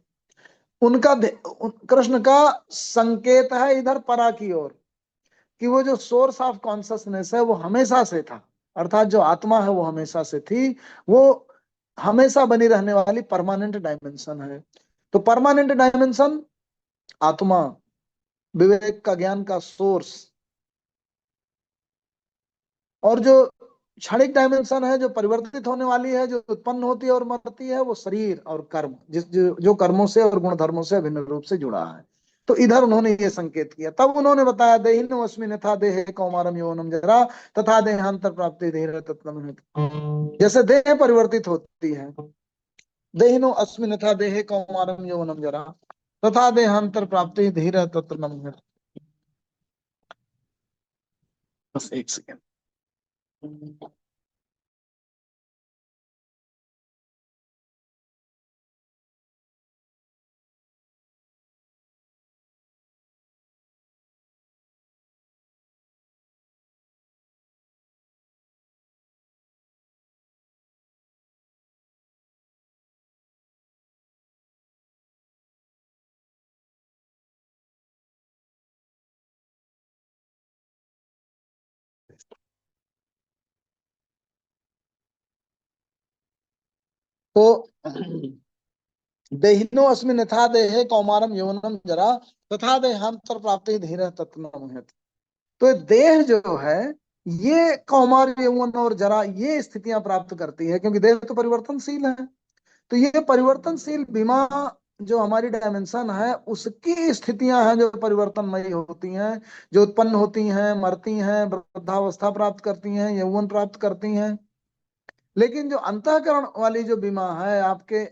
कृष्ण का संकेत है इधर परा की ओर, कि वो जो सोर्स ऑफ कॉन्शसनेस है वो हमेशा से था, अर्थात जो आत्मा है वो हमेशा से थी, वो हमेशा बनी रहने वाली परमानेंट डायमेंशन है। तो परमानेंट डायमेंशन आत्मा, विवेक का, ज्ञान का सोर्स, और जो क्षणिक डायमेंशन है जो परिवर्तित होने वाली है, जो उत्पन्न होती है और मरती है, वो शरीर और कर्म, जो कर्मों से और गुण धर्मों से अभिन्न रूप से जुड़ा है। तो इधर उन्होंने ये संकेत किया। तब उन्होंने बताया देहिनो अस्मिन् यथा देहे कौमारम यौवनम जरा तथा देहांतर प्राप्ति धीरे तत्त्वम्। जैसे देह परिवर्तित होती है, देहिनो अस्मिन् यथा देहे कौमारम यौवनम जरा तथा देहांतर प्राप्ति धीरे तत्त्वम्। बस एक सेकेंड। तो देहिनो अस्मिन् यथा देहे कौमारम यौवनम जरा तथा देहांतर प्राप्ति धीरे तत्त्वम्। तो देह जो है ये कौमार यौवन और जरा ये स्थितियां प्राप्त करती है, क्योंकि देह तो परिवर्तनशील है। तो ये परिवर्तनशील बीमा जो हमारी डायमेंशन है उसकी स्थितियां हैं जो परिवर्तनमयी होती हैं, जो उत्पन्न होती हैं, मरती हैं, वृद्धावस्था प्राप्त करती हैं, यौवन प्राप्त करती हैं। लेकिन जो अंतःकरण वाली जो बीमा है, आपके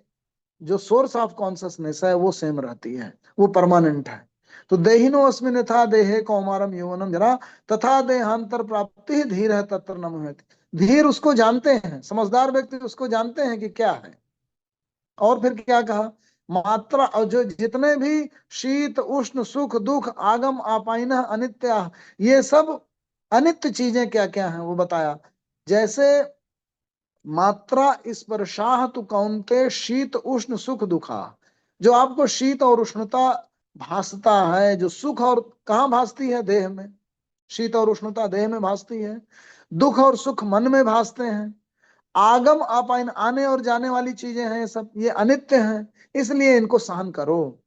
जो सोर्स ऑफ कॉन्शसनेस है, वो सेम रहती है, वो परमानेंट है। तो देहिनो अस्मिन् यथा देहे कौमारम यौवनम जरा तथा देहांतर प्राप्ति धीर है तत्र न मुह्यति। धीर उसको जानते हैं, समझदार व्यक्ति उसको जानते हैं कि क्या है। और फिर क्या कहा, मात्रा और जो जितने भी शीत उष्ण सुख दुख आगम आपाइन अनित्य, ये सब अनित्य चीजें क्या क्या हैं वो बताया। जैसे मात्रा स्पर्शाह तु कौन्ते शीत उष्ण सुख दुखा, जो आपको शीत और उष्णता भासता है, जो सुख और कहाँ भासती है, देह में। शीत और उष्णता देह में भासती है, दुख और सुख मन में भासते हैं। आगम आपाइन आने और जाने वाली चीजें हैं, सब ये अनित्य हैं, इसलिए इनको सहन करो।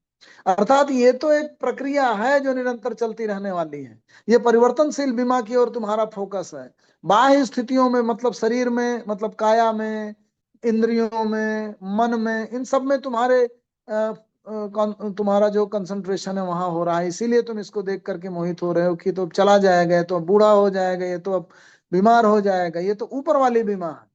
अर्थात ये तो एक प्रक्रिया है जो निरंतर चलती रहने वाली है। ये परिवर्तनशील बीमा की ओर तुम्हारा फोकस है। बाह्य स्थितियों में, मतलब शरीर में, मतलब काया में, इंद्रियों में, मन में, इन सब में तुम्हारा जो कंसंट्रेशन है वहां हो रहा है। इसीलिए तुम इसको देख करके मोहित हो रहे हो कि तो अब चला जाएगा, ये तो अब बूढ़ा हो जाएगा, ये तो अब बीमार हो जाएगा। ये तो ऊपर वाली बीमा है।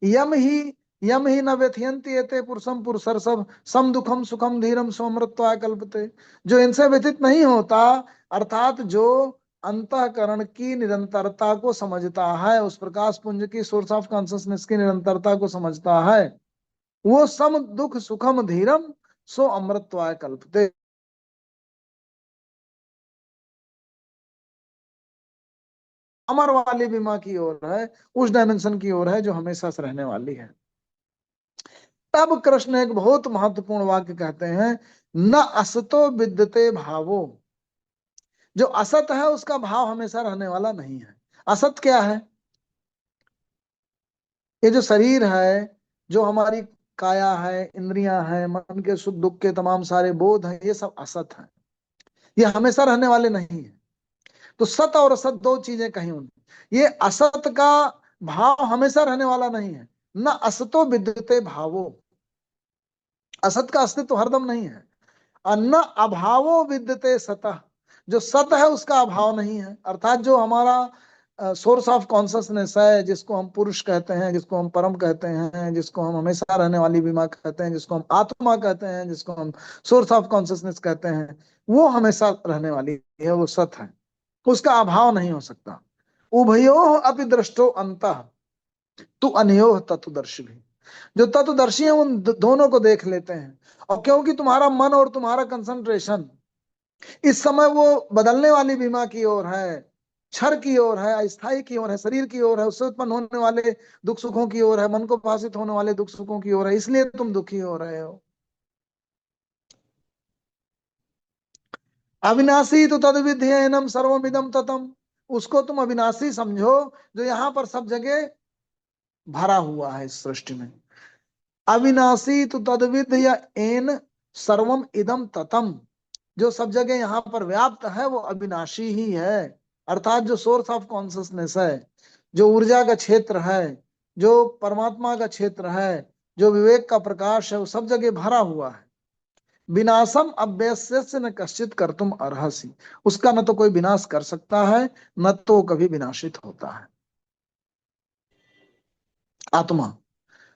यम ही यम ही न व्यथयन्ति एते पुरुषम पुरुषर्षभ सम दुखम सुखम धीरम सोमृत्वा कल्पते। जो इनसे व्यथित नहीं होता, अर्थात जो अंतःकरण की निरंतरता को समझता है, उस प्रकाश पुंज की सोर्स ऑफ कॉन्शसनेस की निरंतरता को समझता है, वो सम दुख सुखम धीरम सो अमृतत्वाय कल्पते। अमर वाली बीमा की ओर है, उस डायमेंशन की ओर है जो हमेशा से रहने वाली है। तब कृष्ण एक बहुत महत्वपूर्ण वाक्य कहते हैं, न असतो विद्यते भावो। जो असत है उसका भाव हमेशा रहने वाला नहीं है। असत क्या है, ये जो शरीर है, जो हमारी काया है, इंद्रियां हैं, मन के सुख दुख के तमाम सारे बोध हैं, ये सब असत है, ये हमेशा रहने वाले नहीं है। तो सत और असत दो चीजें कही उन्होंने। ये असत का भाव हमेशा रहने वाला नहीं है, न असतो विद्यते भावो, असत का अस्तित्व हरदम नहीं है। और न अभावो विद्यते सतः, जो सत है उसका अभाव नहीं है। अर्थात जो हमारा सोर्स ऑफ कॉन्सियसनेस है, जिसको हम पुरुष कहते हैं, जिसको हम परम कहते हैं, जिसको हम हमेशा रहने वाली बीमा कहते हैं, जिसको हम आत्मा कहते हैं, जिसको हम सोर्स ऑफ कॉन्सियसनेस कहते हैं, वो हमेशा रहने वाली है, वो सत है, उसका अभाव नहीं हो सकता। उभयोः अपि दृष्टो अंतः तु अनयोः तत्वदर्शी भी, जो तत्वदर्शी है उन दोनों को देख लेते हैं। और क्योंकि तुम्हारा मन और तुम्हारा कंसंट्रेशन इस समय वो बदलने वाली बीमा की ओर है, क्षर की ओर है, अस्थाई की ओर है, शरीर की ओर है, उससे उत्पन्न होने वाले दुख सुखों की ओर है, मन को भाषित होने वाले दुख सुखों की ओर है, इसलिए तुम दुखी हो रहे हो। अविनाशी तो तद विध्येनम सर्वमिदम ततम, उसको तुम अविनाशी समझो जो यहाँ पर सब जगह भरा हुआ है इस सृष्टि में। अविनाशी तो तद्विद या एन सर्वम इदम ततम, जो सब जगह यहाँ पर व्याप्त है वो अविनाशी ही है। अर्थात जो सोर्स ऑफ कॉन्सियसनेस है, जो ऊर्जा का क्षेत्र है, जो परमात्मा का क्षेत्र है, जो विवेक का प्रकाश है, वो सब जगह भरा हुआ है। विनाशम अव्यस्य न कश्चित कर तुम अर्हसि, उसका न तो कोई विनाश कर सकता है, न तो कभी विनाशित होता है। आत्मा,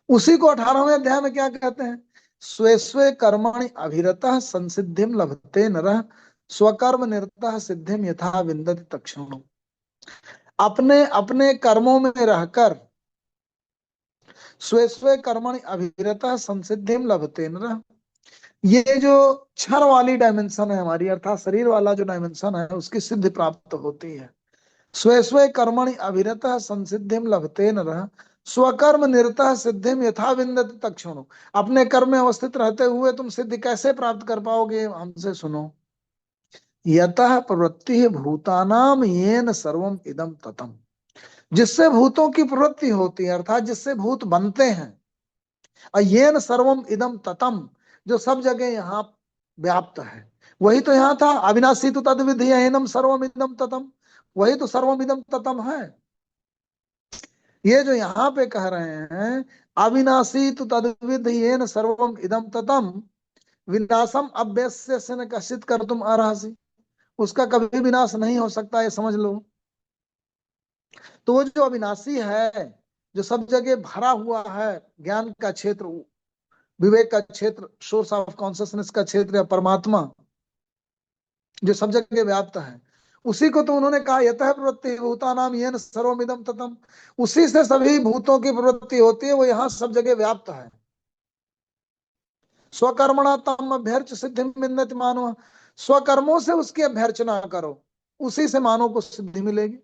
उसी को 18वें अध्याय में क्या कहते हैं? स्वे स्वे कर्मणि अभिरतः संसिद्धिम लभते नरः स्वकर्म निरतः सिद्धिम यथा विन्दति तक्षणो। अपने अपने कर्मों में रहकर स्वे स्वे कर्मणि अभिरतः संसिद्धिम लभते नरः, ये जो क्षण वाली डायमेंशन है हमारी, अर्थात शरीर वाला जो डायमेंशन है, उसकी सिद्धि प्राप्त होती है। स्वे स्वे कर्मणि अभिरतः संसिद्धिम लभते नरः स्वकर्म निरतः सिद्धिम यथा विन्दति तक्षणो। अपने कर्म में अवस्थित रहते हुए तुम सिद्धि कैसे प्राप्त कर पाओगे? हमसे सुनो। यतः प्रवृत्ति भूतानाम येन सर्वम इदम ततम, जिससे भूतों की प्रवृत्ति होती है, अर्थात जिससे भूत बनते हैं। और येन सर्वम इदम ततम, जो सब जगह यहाँ व्याप्त है, वही तो यहाँ था। अविनाशी तो तद्विधि एनम सर्वम इदम ततम, वही तो सर्वम इदम ततम है। ये जो यहाँ पे कह रहे हैं अविनाशी तो तद्विधि सर्वम इदम ततम, विनाशम अव्यस्य से न कश्चित कर तुम अर्हसि, उसका कभी विनाश नहीं हो सकता, ये समझ लो। तो वो जो अविनाशी है, जो सब जगह भरा हुआ है, ज्ञान का क्षेत्र, विवेक का क्षेत्र, सोर्स ऑफ कॉन्सियसनेस का क्षेत्र, या परमात्मा जो सब जगह व्याप्त है, उसी को तो उन्होंने कहा यतः प्रवृत्ति भूतानाम येन सर्वमिदं ततम, उसी से सभी भूतों की प्रवृत्ति होती है, वो यहाँ सब जगह व्याप्त है। स्वकर्मणा तम अभ्यर्च सिद्धि विन्दति मानव, स्वकर्मों से उसकी अभ्यर्चना करो, उसी से मानव को सिद्धि मिलेगी।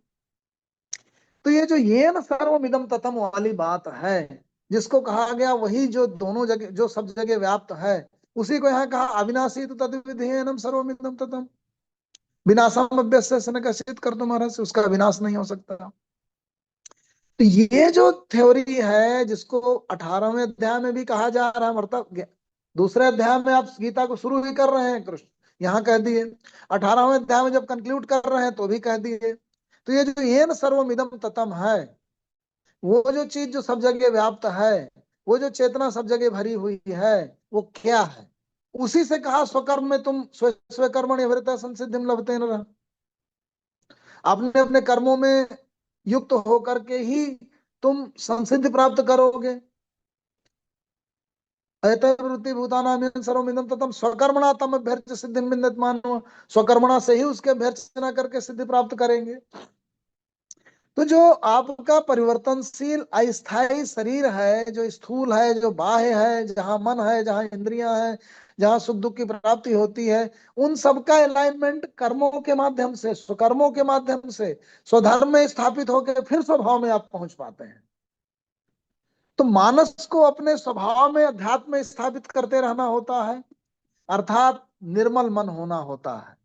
तो ये जो येन सर्वमिदं ततम वाली बात है, जिसको कहा गया वही जो दोनों जगह, जो सब जगह व्याप्त है, उसी को यहाँ कहा अविनाशी तो तद्विधि सर्वमिदं ततम विनाशम अव्यस्य न कश्चित् कर्तुम अर्हसि, उसका विनाश नहीं हो सकता। तो ये जो थ्योरी है, जिसको 18वें अध्याय में भी कहा जा रहा है, मतलब दूसरे अध्याय में आप गीता को शुरू ही कर रहे हैं कृष्ण, यहाँ कह दिए, 18वें अध्याय में जब कंक्लूड कर रहे हैं तो भी कह दिए। तो ये जो येन सर्वमिदं ततम है, वो जो चीज जो सब जगह व्याप्त है, वो जो चेतना सब जगह भरी हुई है, वो क्या है? उसी से कहा स्वकर्म में तुम स्वकर्मणि निवृत्त संसिद्धिम लभते नरः, अपने अपने कर्मों में युक्त होकर के ही तुम संसिद्धि प्राप्त करोगे। अतवृत्ति भूतानाम सर्वमिदं ततम स्वकर्मणा तम अभ्यर्च सिद्धि विन्दति मानव, स्वकर्मणा से ही उसके अभ्यर्चना करके सिद्धि प्राप्त करेंगे। तो जो आपका परिवर्तनशील अस्थायी शरीर है, जो स्थूल है, जो बाह्य है, जहां मन है, जहां इंद्रियां हैं, जहां सुख दुख की प्राप्ति होती है, उन सबका अलाइनमेंट कर्मों के माध्यम से, स्वकर्मों के माध्यम से, स्वधर्म में स्थापित होकर फिर स्वभाव में आप पहुंच पाते हैं। तो मानस को अपने स्वभाव में, अध्यात्म में स्थापित करते रहना होता है, अर्थात निर्मल मन होना होता है,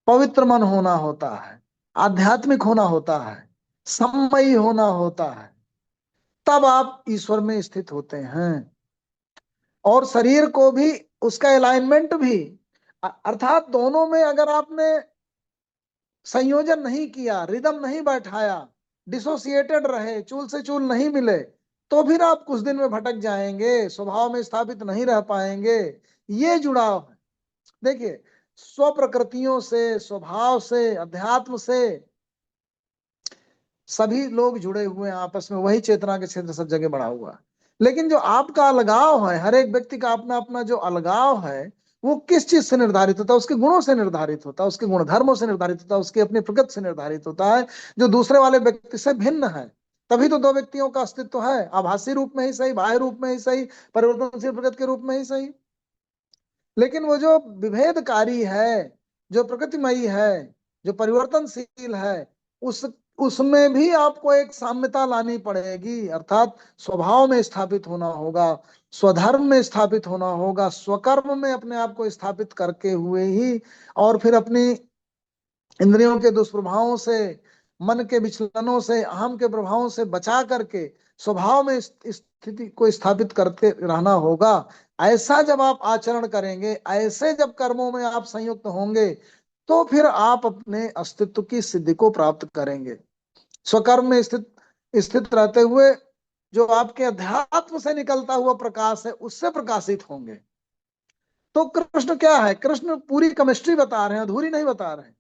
पवित्र मन होना होता है, आध्यात्मिक होना होता है, सम्मयी होना होता है, तब आप ईश्वर में स्थित होते हैं। और शरीर को भी, उसका अलाइनमेंट भी, अर्थात दोनों में अगर आपने संयोजन नहीं किया, रिदम नहीं बैठाया, डिसोसिएटेड रहे, चूल से चूल नहीं मिले, तो फिर आप कुछ दिन में भटक जाएंगे, स्वभाव में स्थापित नहीं रह पाएंगे। ये जुड़ाव है। देखिए, स्व प्रकृतियों से, स्वभाव से, अध्यात्म से सभी लोग जुड़े हुए हैं आपस में, वही चेतना के क्षेत्र सब जगह बढ़ा हुआ है। लेकिन जो आपका अलगाव है, हर एक व्यक्ति का अपना अपना जो अलगाव है, वो किस चीज से निर्धारित होता है? उसके गुणों से निर्धारित होता है, उसके गुण धर्मों से निर्धारित होता है, उसकी अपनी प्रकृति से निर्धारित होता है, जो दूसरे वाले व्यक्ति से भिन्न है। तभी तो दो व्यक्तियों का अस्तित्व है, आभासी रूप में ही सही, बाह्य रूप में ही सही, परिवर्तनशील प्रकृति के रूप में ही सही। लेकिन वो जो विभेदकारी है, जो प्रकृतिमयी है, जो परिवर्तनशील है, उस उसमें भी आपको एक साम्यता लानी पड़ेगी। अर्थात स्वभाव में स्थापित होना होगा, स्वधर्म में स्थापित होना होगा, स्वकर्म में अपने आप को स्थापित करके हुए ही, और फिर अपनी इंद्रियों के दुष्प्रभावों से, मन के विचलनों से, अहम के प्रभावों से बचा करके स्वभाव में स्थिति को स्थापित करते रहना होगा। ऐसा जब आप आचरण करेंगे, ऐसे जब कर्मों में आप संयुक्त होंगे, तो फिर आप अपने अस्तित्व की सिद्धि को प्राप्त करेंगे। स्वकर्म में स्थित स्थित रहते हुए जो आपके अध्यात्म से निकलता हुआ प्रकाश है, उससे प्रकाशित होंगे। तो कृष्ण क्या है? कृष्ण पूरी केमिस्ट्री बता रहे हैं, अधूरी नहीं बता रहे हैं।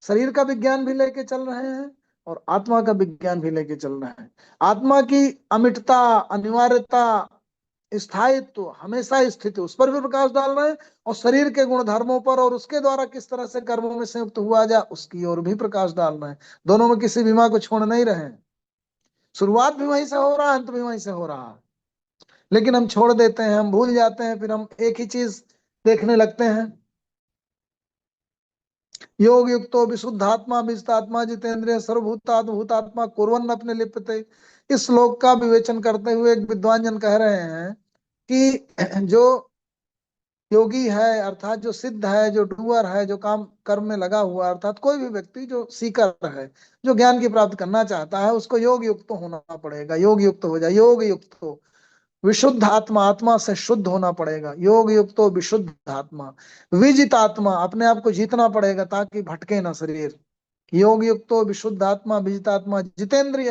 शरीर का विज्ञान भी लेके चल रहे हैं और आत्मा का विज्ञान भी लेके चल रहे हैं। आत्मा की अमिटता, अनिवार्यता, स्थायित्व, हमेशा स्थित, उस पर भी प्रकाश डाल रहे हैं, और शरीर के गुण धर्मों पर और उसके द्वारा किस तरह से कर्मों में संयुक्त हुआ जाए, उसकी ओर भी प्रकाश डाल रहे हैं। दोनों में किसी बीमा को छोड़ नहीं रहे हैं। शुरुआत भी वहीं से हो रहा है, अंत भी वहीं से हो रहा है। लेकिन हम छोड़ देते हैं, हम भूल जाते हैं, फिर हम एक ही चीज देखने लगते हैं। योग युक्तो विशुद्धात्मा विजितात्मा जितेंद्रिय सर्वभूतात्म भूतात्मा कुर्वन् अपने लिप्यते। इस श्लोक का विवेचन करते हुए एक विद्वान जन कह रहे हैं कि जो योगी है, अर्थात जो सिद्ध है, जो डूअर है, जो काम कर्म में लगा हुआ, अर्थात कोई भी व्यक्ति जो सीकर है, जो ज्ञान की प्राप्ति करना चाहता है, उसको योग युक्त तो होना पड़ेगा। योग युक्त हो जाए, योग युक्त हो, विशुद्ध आत्मा, आत्मा से शुद्ध होना पड़ेगा। योग युक्त हो, विशुद्ध आत्मा, विजित आत्मा, अपने आप को जीतना पड़ेगा ताकि भटके ना शरीर। योग युक्त हो, विशुद्ध आत्मा, विजित आत्मा, जितेंद्रिय,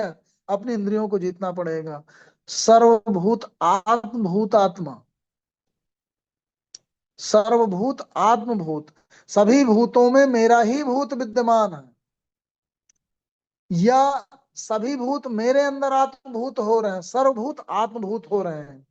अपनी इंद्रियों को जीतना पड़ेगा। सर्वभूत आत्मभूत आत्मा, सर्वभूत आत्मभूत, सभी भूतों में मेरा ही भूत विद्यमान है, या सभी भूत मेरे अंदर आत्मभूत हो रहे हैं, सर्वभूत आत्मभूत हो रहे हैं।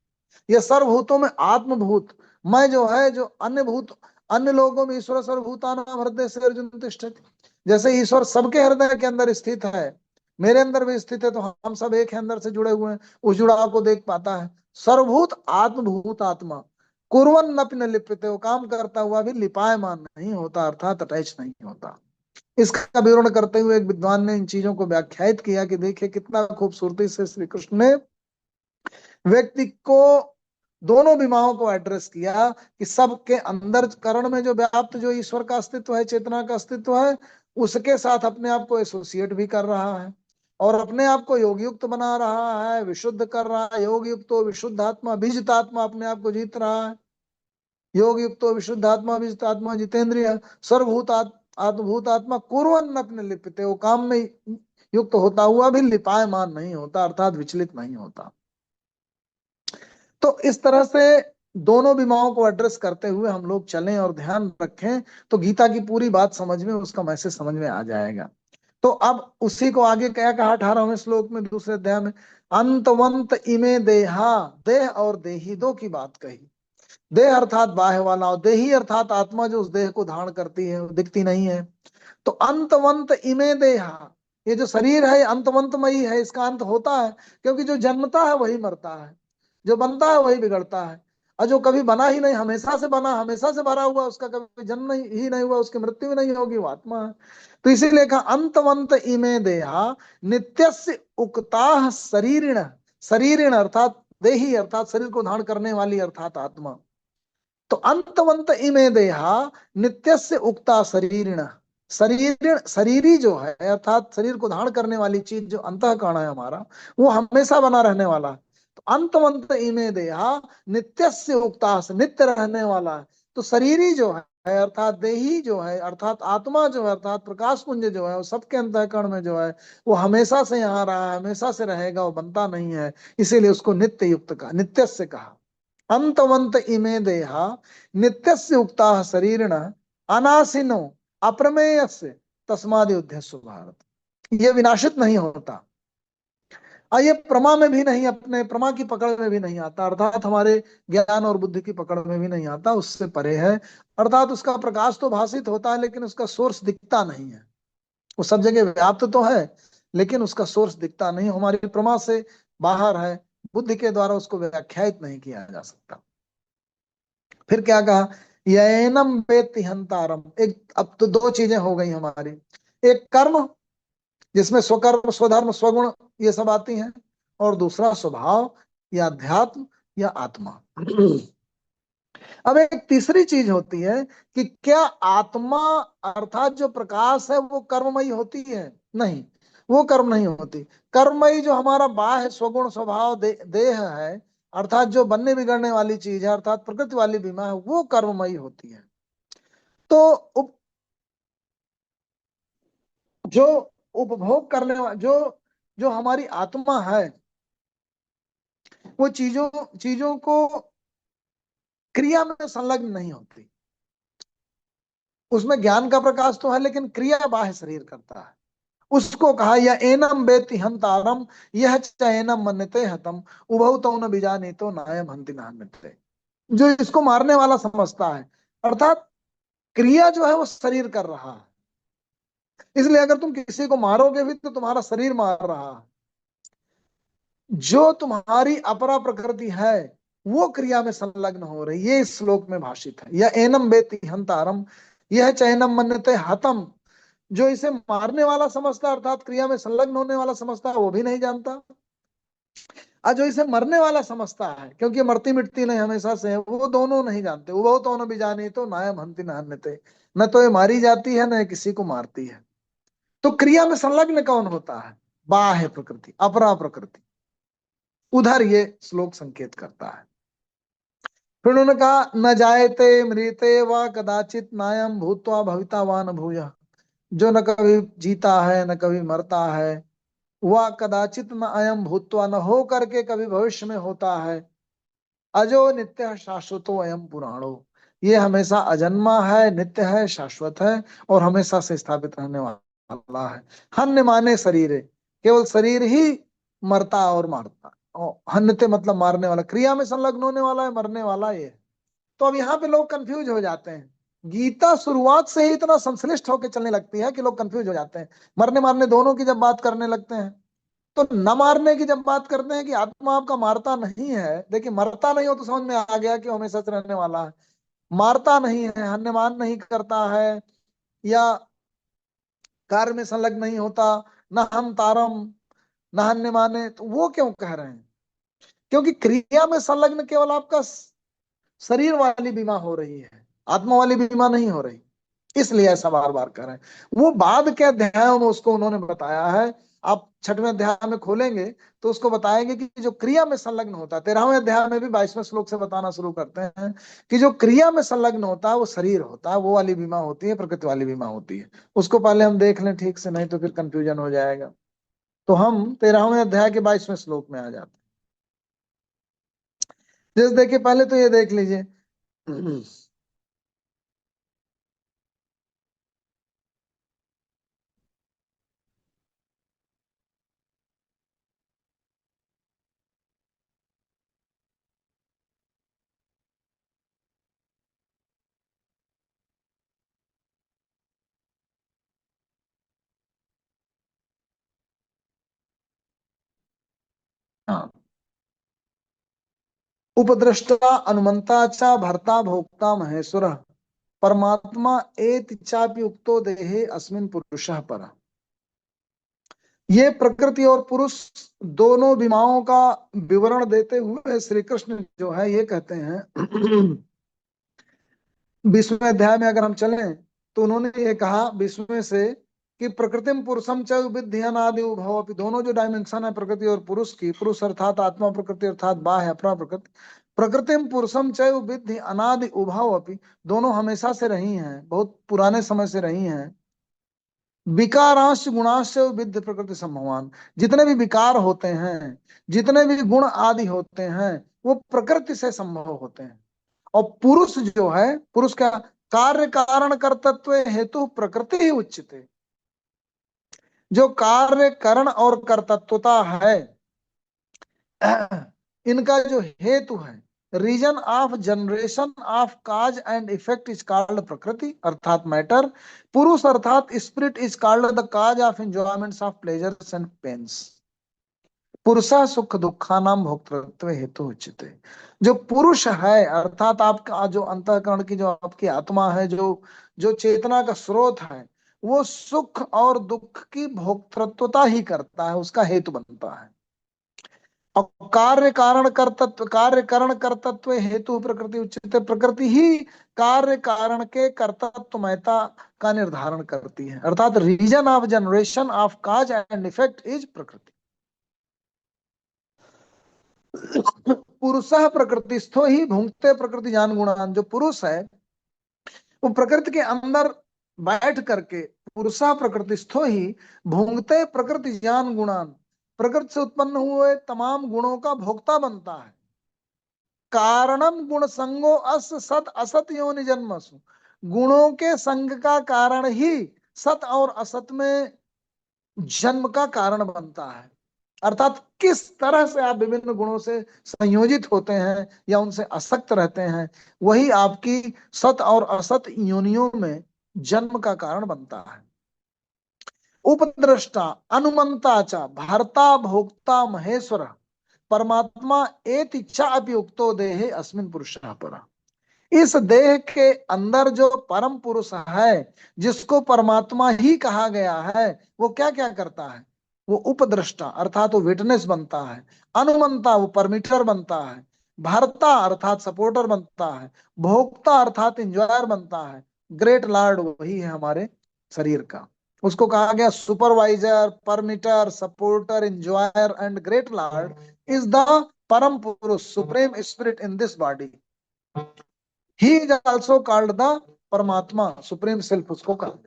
ये सर्वभूतों में आत्मभूत मैं जो है, जो अन्य भूत, अन्य लोगों में ईश्वर सर्वभूतानां हृदय से अर्जुन तिष्ठति, जैसे ईश्वर सबके हृदय के अंदर स्थित है, मेरे अंदर भी स्थित है, तो हम सब एक है, अंदर से जुड़े हुए हैं, उस जुड़ाव को देख पाता है। सर्वभूत आत्मभूत आत्मा कुर्वन् अपि न लिप्यते, वो काम करता हुआ भी लिपायमान नहीं होता, अर्थात अटैच नहीं होता। इसका विवरण करते हुए एक विद्वान ने इन चीजों को व्याख्यायित किया कि देखिए कितना खूबसूरती से श्री कृष्ण ने व्यक्ति को दोनों विमाओं को एड्रेस किया कि सबके अंदर करण में जो व्याप्त जो ईश्वर का अस्तित्व है, चेतना का अस्तित्व है, उसके साथ अपने आप को एसोसिएट भी कर रहा है और अपने आप को योग युक्त बना रहा है, विशुद्ध कर रहा है। योग युक्त तो विशुद्ध आत्मा, बीजित आत्मा, अपने आप को जीत रहा है। योग युक्त तो विशुद्ध आत्मा, बीजित आत्मा, जितेंद्रिय सर्वभूत आत्मभूत आत्मा कुर्वन् अपने लिप्यते, वो काम में युक्त होता हुआ भी लिपायमान नहीं होता, अर्थात विचलित नहीं होता। तो इस तरह से दोनों विमाओं को एड्रेस करते हुए हम लोग चलें और ध्यान रखें, तो गीता की पूरी बात समझ में, उसका मैसेज समझ में आ जाएगा। तो अब उसी को आगे क्या कहा 18वें श्लोक में, दूसरे अध्याय में, अंतवंत इमे देहा, देह और देही दो की बात कही। देह अर्थात बाह्य वाला, और देही अर्थात आत्मा जो उस देह को धारण करती है, वो दिखती नहीं है। तो अंतवंत इमे देहा, ये जो शरीर है अंतवंतमयी है, इसका अंत होता है, क्योंकि जो जन्मता है वही मरता है, जो बनता है वही बिगड़ता है, और जो कभी बना ही नहीं, हमेशा से बना, हमेशा से भरा हुआ, उसका कभी जन्म ही नहीं हुआ, उसकी मृत्यु भी नहीं होगी, वो आत्मा है। तो इसीलिए कहा अंतवंत इमे देहा नित्यस्य उक्ताः शरीरिण, शरीरिण अर्थात देही, अर्थात शरीर को धारण करने वाली, अर्थात आत्मा। तो अंतवंत इमे देहा नित्यस्य उक्ता शरीरिण, शरीर, शरीरी जो है, अर्थात शरीर को धारण करने वाली चीज जो अंतःकरण है हमारा, वो हमेशा बना रहने वाला है। तो अंतवंत इमे देहा नित्यस्य उक्ता, नित्य रहने वाला है। तो शरीरी जो है, अर्थात देही जो है, अर्थात आत्मा जो है, अर्थात प्रकाश पुंज जो है, वो सबके अंतःकरण में जो है, वो हमेशा से यहाँ रहा है, हमेशा से रहेगा, वो बनता नहीं है। इसीलिए उसको नित्य युक्त कहा, नित्यस्य कहा। अंतवंत इमे देहा नित्यस्य उक्ता शरीरिण अनासिनो अप्रमेयस्य तस्मादि उद्देश्य भारत। ये विनाशित नहीं होता, और ये प्रमा में भी नहीं, अपने प्रमा की पकड़ में भी नहीं आता, अर्थात हमारे ज्ञान और बुद्धि की पकड़ में भी नहीं आता, उससे परे है। अर्थात उसका प्रकाश तो भाषित होता है, लेकिन उसका सोर्स दिखता नहीं है। वो सब जगह व्याप्त तो है, लेकिन उसका सोर्स दिखता नहीं, हमारी प्रमा से बाहर है, बुद्धि के द्वारा उसको व्याख्यायित नहीं किया जा सकता। फिर क्या कहा, यैनम वेत्ति हंतारम। एक, अब तो दो चीजें हो गई हमारी, एक कर्म जिसमें स्वकर्म स्वधर्म स्वगुण ये सब आती हैं, और दूसरा स्वभाव या अध्यात्म या आत्मा। अब एक तीसरी चीज होती है कि क्या आत्मा अर्थात जो प्रकाश है वो कर्ममयी होती है? नहीं, वो कर्म नहीं होती। कर्ममयी जो हमारा बाह्य स्वगुण स्वभाव देह है, अर्थात जो बनने बिगड़ने वाली चीज है, अर्थात प्रकृति वाली बीमा है, वो कर्ममयी होती है। तो जो उपभोग करने वाला जो जो हमारी आत्मा है, वो चीजों चीजों को क्रिया में संलग्न नहीं होती। उसमें ज्ञान का प्रकाश तो है, लेकिन क्रिया बाह्य शरीर करता है। उसको कहा यह एनम बेति हंतारम, यह च एनम मन्यते हतम, उभौ तो न बीजानी तो नायम हंति नान्यते। जो इसको मारने वाला समझता है, अर्थात क्रिया जो है वो शरीर कर रहा है, इसलिए अगर तुम किसी को मारोगे भी तो तुम्हारा शरीर मार रहा है। जो तुम्हारी अपरा प्रकृति है वो क्रिया में संलग्न हो रही, ये इस श्लोक में भाषित है। यह एनम बेति हंतारम, यह चैनम मन्यते हतम। जो इसे मारने वाला समझता, अर्थात क्रिया में संलग्न होने वाला समझता, वो भी नहीं जानता। और जो इसे मरने वाला समझता है, क्योंकि मरती मिटती नहीं हमेशा से है, वो दोनों नहीं जानते। वो तो न भी जानी तो नायम हंति नान्यते, न तो ये मारी जाती है, न किसी को मारती है। तो क्रिया में संलग्न कौन होता है? बाह्य प्रकृति, अपरा प्रकृति। उधर ये श्लोक संकेत करता है। फिर उन्होंने कहा न जायते मृते व कदाचित नायम भूत्वा भविता वा न भूय। जो न कभी जीता है न कभी मरता है, वह कदाचित न अयम भूत्वा, न हो करके कभी भविष्य में होता है। अजो नित्य शाश्वतो अयम पुराणो, ये हमेशा अजन्मा है, नित्य है, शाश्वत है, और हमेशा से स्थापित रहने वाला है। हन्य माने शरीर है, केवल शरीर ही मरता और मारता। हन्यते मतलब मारने वाला, क्रिया में संलग्न होने वाला है, मरने वाला ये है। तो अब यहाँ पे लोग कंफ्यूज हो जाते हैं। गीता शुरुआत से ही इतना संश्लिष्ट होकर चलने लगती है कि लोग कंफ्यूज हो जाते हैं। मरने मारने दोनों की जब बात करने लगते हैं, तो न मारने की जब बात करते हैं कि आत्मा आपका मारता नहीं है, देखिए मरता नहीं हो तो समझ में आ गया कि वो हमेशा से रहने वाला है। मारता नहीं है, हन्यमान नहीं करता है, या कार्य में संलग्न नहीं होता, न हम तारम न हन्य माने, तो वो क्यों कह रहे हैं? क्योंकि क्रिया में संलग्न केवल आपका शरीर वाली बीमा हो रही है, आत्मा वाली बीमा नहीं हो रही, इसलिए ऐसा बार बार कर रहे हैं। वो बाद के अध्यायों में उसको उन्होंने बताया है। आप छठवें अध्याय में खोलेंगे तो उसको बताएंगे कि जो क्रिया में संलग्न होता है, 13वें अध्याय में भी 22वें श्लोक से बताना शुरू करते हैं कि जो क्रिया में संलग्न होता है वो शरीर होता है, वो वाली बीमा होती है, प्रकृति वाली बीमा होती है। उसको पहले हम देख लें ठीक से, नहीं तो फिर कंफ्यूजन हो जाएगा। तो हम 13वें अध्याय के 22वें श्लोक में आ जाते हैं। जैसे देखिए, पहले तो ये देख लीजिए। हाँ, उपद्रष्टा अनुमंता च भर्ता भोक्ता महेश्वर परमात्मा एति चापि उक्तो देहे अस्मिन पुरुषः पर। ये प्रकृति और पुरुष दोनों विमाओं का विवरण देते हुए श्री कृष्ण जो है ये कहते हैं 20वें अध्याय में अगर हम चलें तो उन्होंने ये कहा 20वें से कि प्रकृतिम पुरुषम च विद्धि अनादि उभव, दोनों जो डायमेंशन है प्रकृति और पुरुष की, पुरुष अर्थात आत्मा प्रकृति अर्थात बाह्य अपना प्रकृति, प्रकृतिम पुरुषम च विद्धि अनादि उभव अपि, दोनों हमेशा से रही हैं, बहुत पुराने समय से रही हैं। विकारांश गुणांश विद्ध प्रकृति संभवान, जितने भी विकार होते हैं, जितने भी गुण आदि होते हैं, वो प्रकृति से संभव होते हैं। और पुरुष जो है, पुरुष का कार्य कारण कर्तृत्व हेतु प्रकृति ही उच्चते, जो कार्य करण और कर्तृत्वता है, इनका जो हेतु है, reason of generation of cause and effect is called prakriti अर्थात मैटर, पुरुष अर्थात spirit is called the cause of enjoyments of pleasures and pains, पुरुषा सुख दुखा नाम भोक्तृत्व हेतु उचित। जो पुरुष है अर्थात आपका जो अंतःकरण की जो आपकी आत्मा है, जो जो चेतना का स्रोत है, वो सुख और दुख की भोक्तृत्वता ही करता है, उसका हेतु बनता है। और कार्य कारण कर्तृत्व, कार्य करण कर्तृत्व हेतु प्रकृति उचित, प्रकृति ही कार्य कारण के कर्तृत्वमयता का निर्धारण करती है, अर्थात reason of generation of cause and effect is prakriti. पुरुष प्रकृतिस्थो ही भुंगते प्रकृति जान गुणान, जो पुरुष है वो प्रकृति के अंदर बैठ करके, पुरुषा प्रकृतिस्थो ही भुंगते प्रकृति जान गुणान, प्रकृति से उत्पन्न हुए तमाम गुणों का भोक्ता बनता है। कारणम गुण संगो अस सत असत योनि जन्मसु, गुणों के संग का कारण ही सत और असत में जन्म का कारण बनता है, अर्थात किस तरह से आप विभिन्न गुणों से संयोजित होते हैं या उनसे आसक्त रहते हैं, वही आपकी सत और असत योनियों में जन्म का कारण बनता है। उपद्रष्टा अनुमंता च भर्ता भोक्ता महेश्वर परमात्मा एक इच्छा अभियुक्तो देहे अस्मिन पुरुषः पर, इस देह के अंदर जो परम पुरुष है, जिसको परमात्मा ही कहा गया है, वो क्या क्या करता है, वो उपद्रष्टा अर्थात वो विटनेस बनता है, अनुमंता वो परमिटर बनता है, भर्ता अर्थात सपोर्टर बनता है, भोक्ता अर्थात इंजॉयर बनता है, ग्रेट लॉर्ड वही है हमारे शरीर का, उसको कहा गया supervisor, permitter, supporter, enjoyer and great lord is the परम पुरुष supreme spirit in this body, he is also called the परमात्मा सुप्रीम सेल्फ, उसको कहा।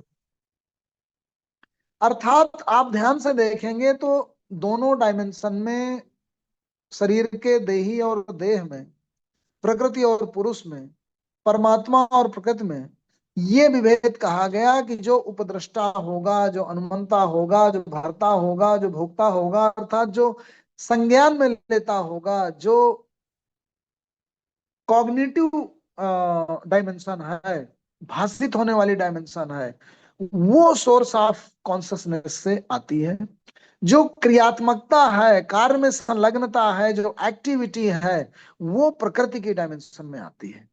अर्थात आप ध्यान से देखेंगे तो दोनों डायमेंशन में, शरीर के देही और देह में, प्रकृति और पुरुष में, परमात्मा और प्रकृति में, ये विभेद कहा गया कि जो उपद्रष्टा होगा, जो अनुमंता होगा, जो भरता होगा, जो भोक्ता होगा, अर्थात जो संज्ञान में लेता होगा, जो कॉग्निटिव डायमेंशन है, भाषित होने वाली डायमेंशन है, वो सोर्स ऑफ कॉन्शियसनेस से आती है। जो क्रियात्मकता है, कार्य में संलग्नता है, जो एक्टिविटी है, वो प्रकृति की डायमेंशन में आती है।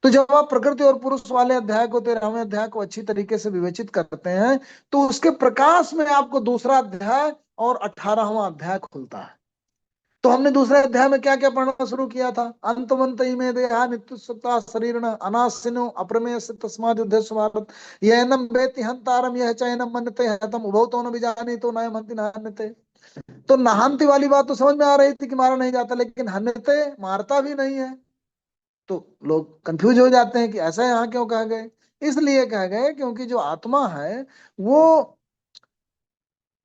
तो जब आप प्रकृति और पुरुष वाले अध्याय को, 13वें अध्याय को अच्छी तरीके से विवेचित करते हैं, तो उसके प्रकाश में आपको दूसरा अध्याय और 18वां अध्याय खुलता है। तो हमने दूसरे अध्याय में क्या क्या पढ़ना शुरू किया था, अंतमंत में देहा नित्युत्सुकता शरीर अनासिनो अप्रमेय तस्माद् युद्धेषु भारत यैनम वेति हंतारम यह चैनम मनते हतम उभौ तो न बिजानी तो नयम हंति नहन्यते। तो नहांति वाली बात तो समझ में आ रही थी कि मारा नहीं जाता, लेकिन हन्यते मारता भी नहीं है, तो लोग कंफ्यूज हो जाते हैं कि ऐसा यहाँ क्यों कह गए। इसलिए कह गए क्योंकि जो आत्मा है वो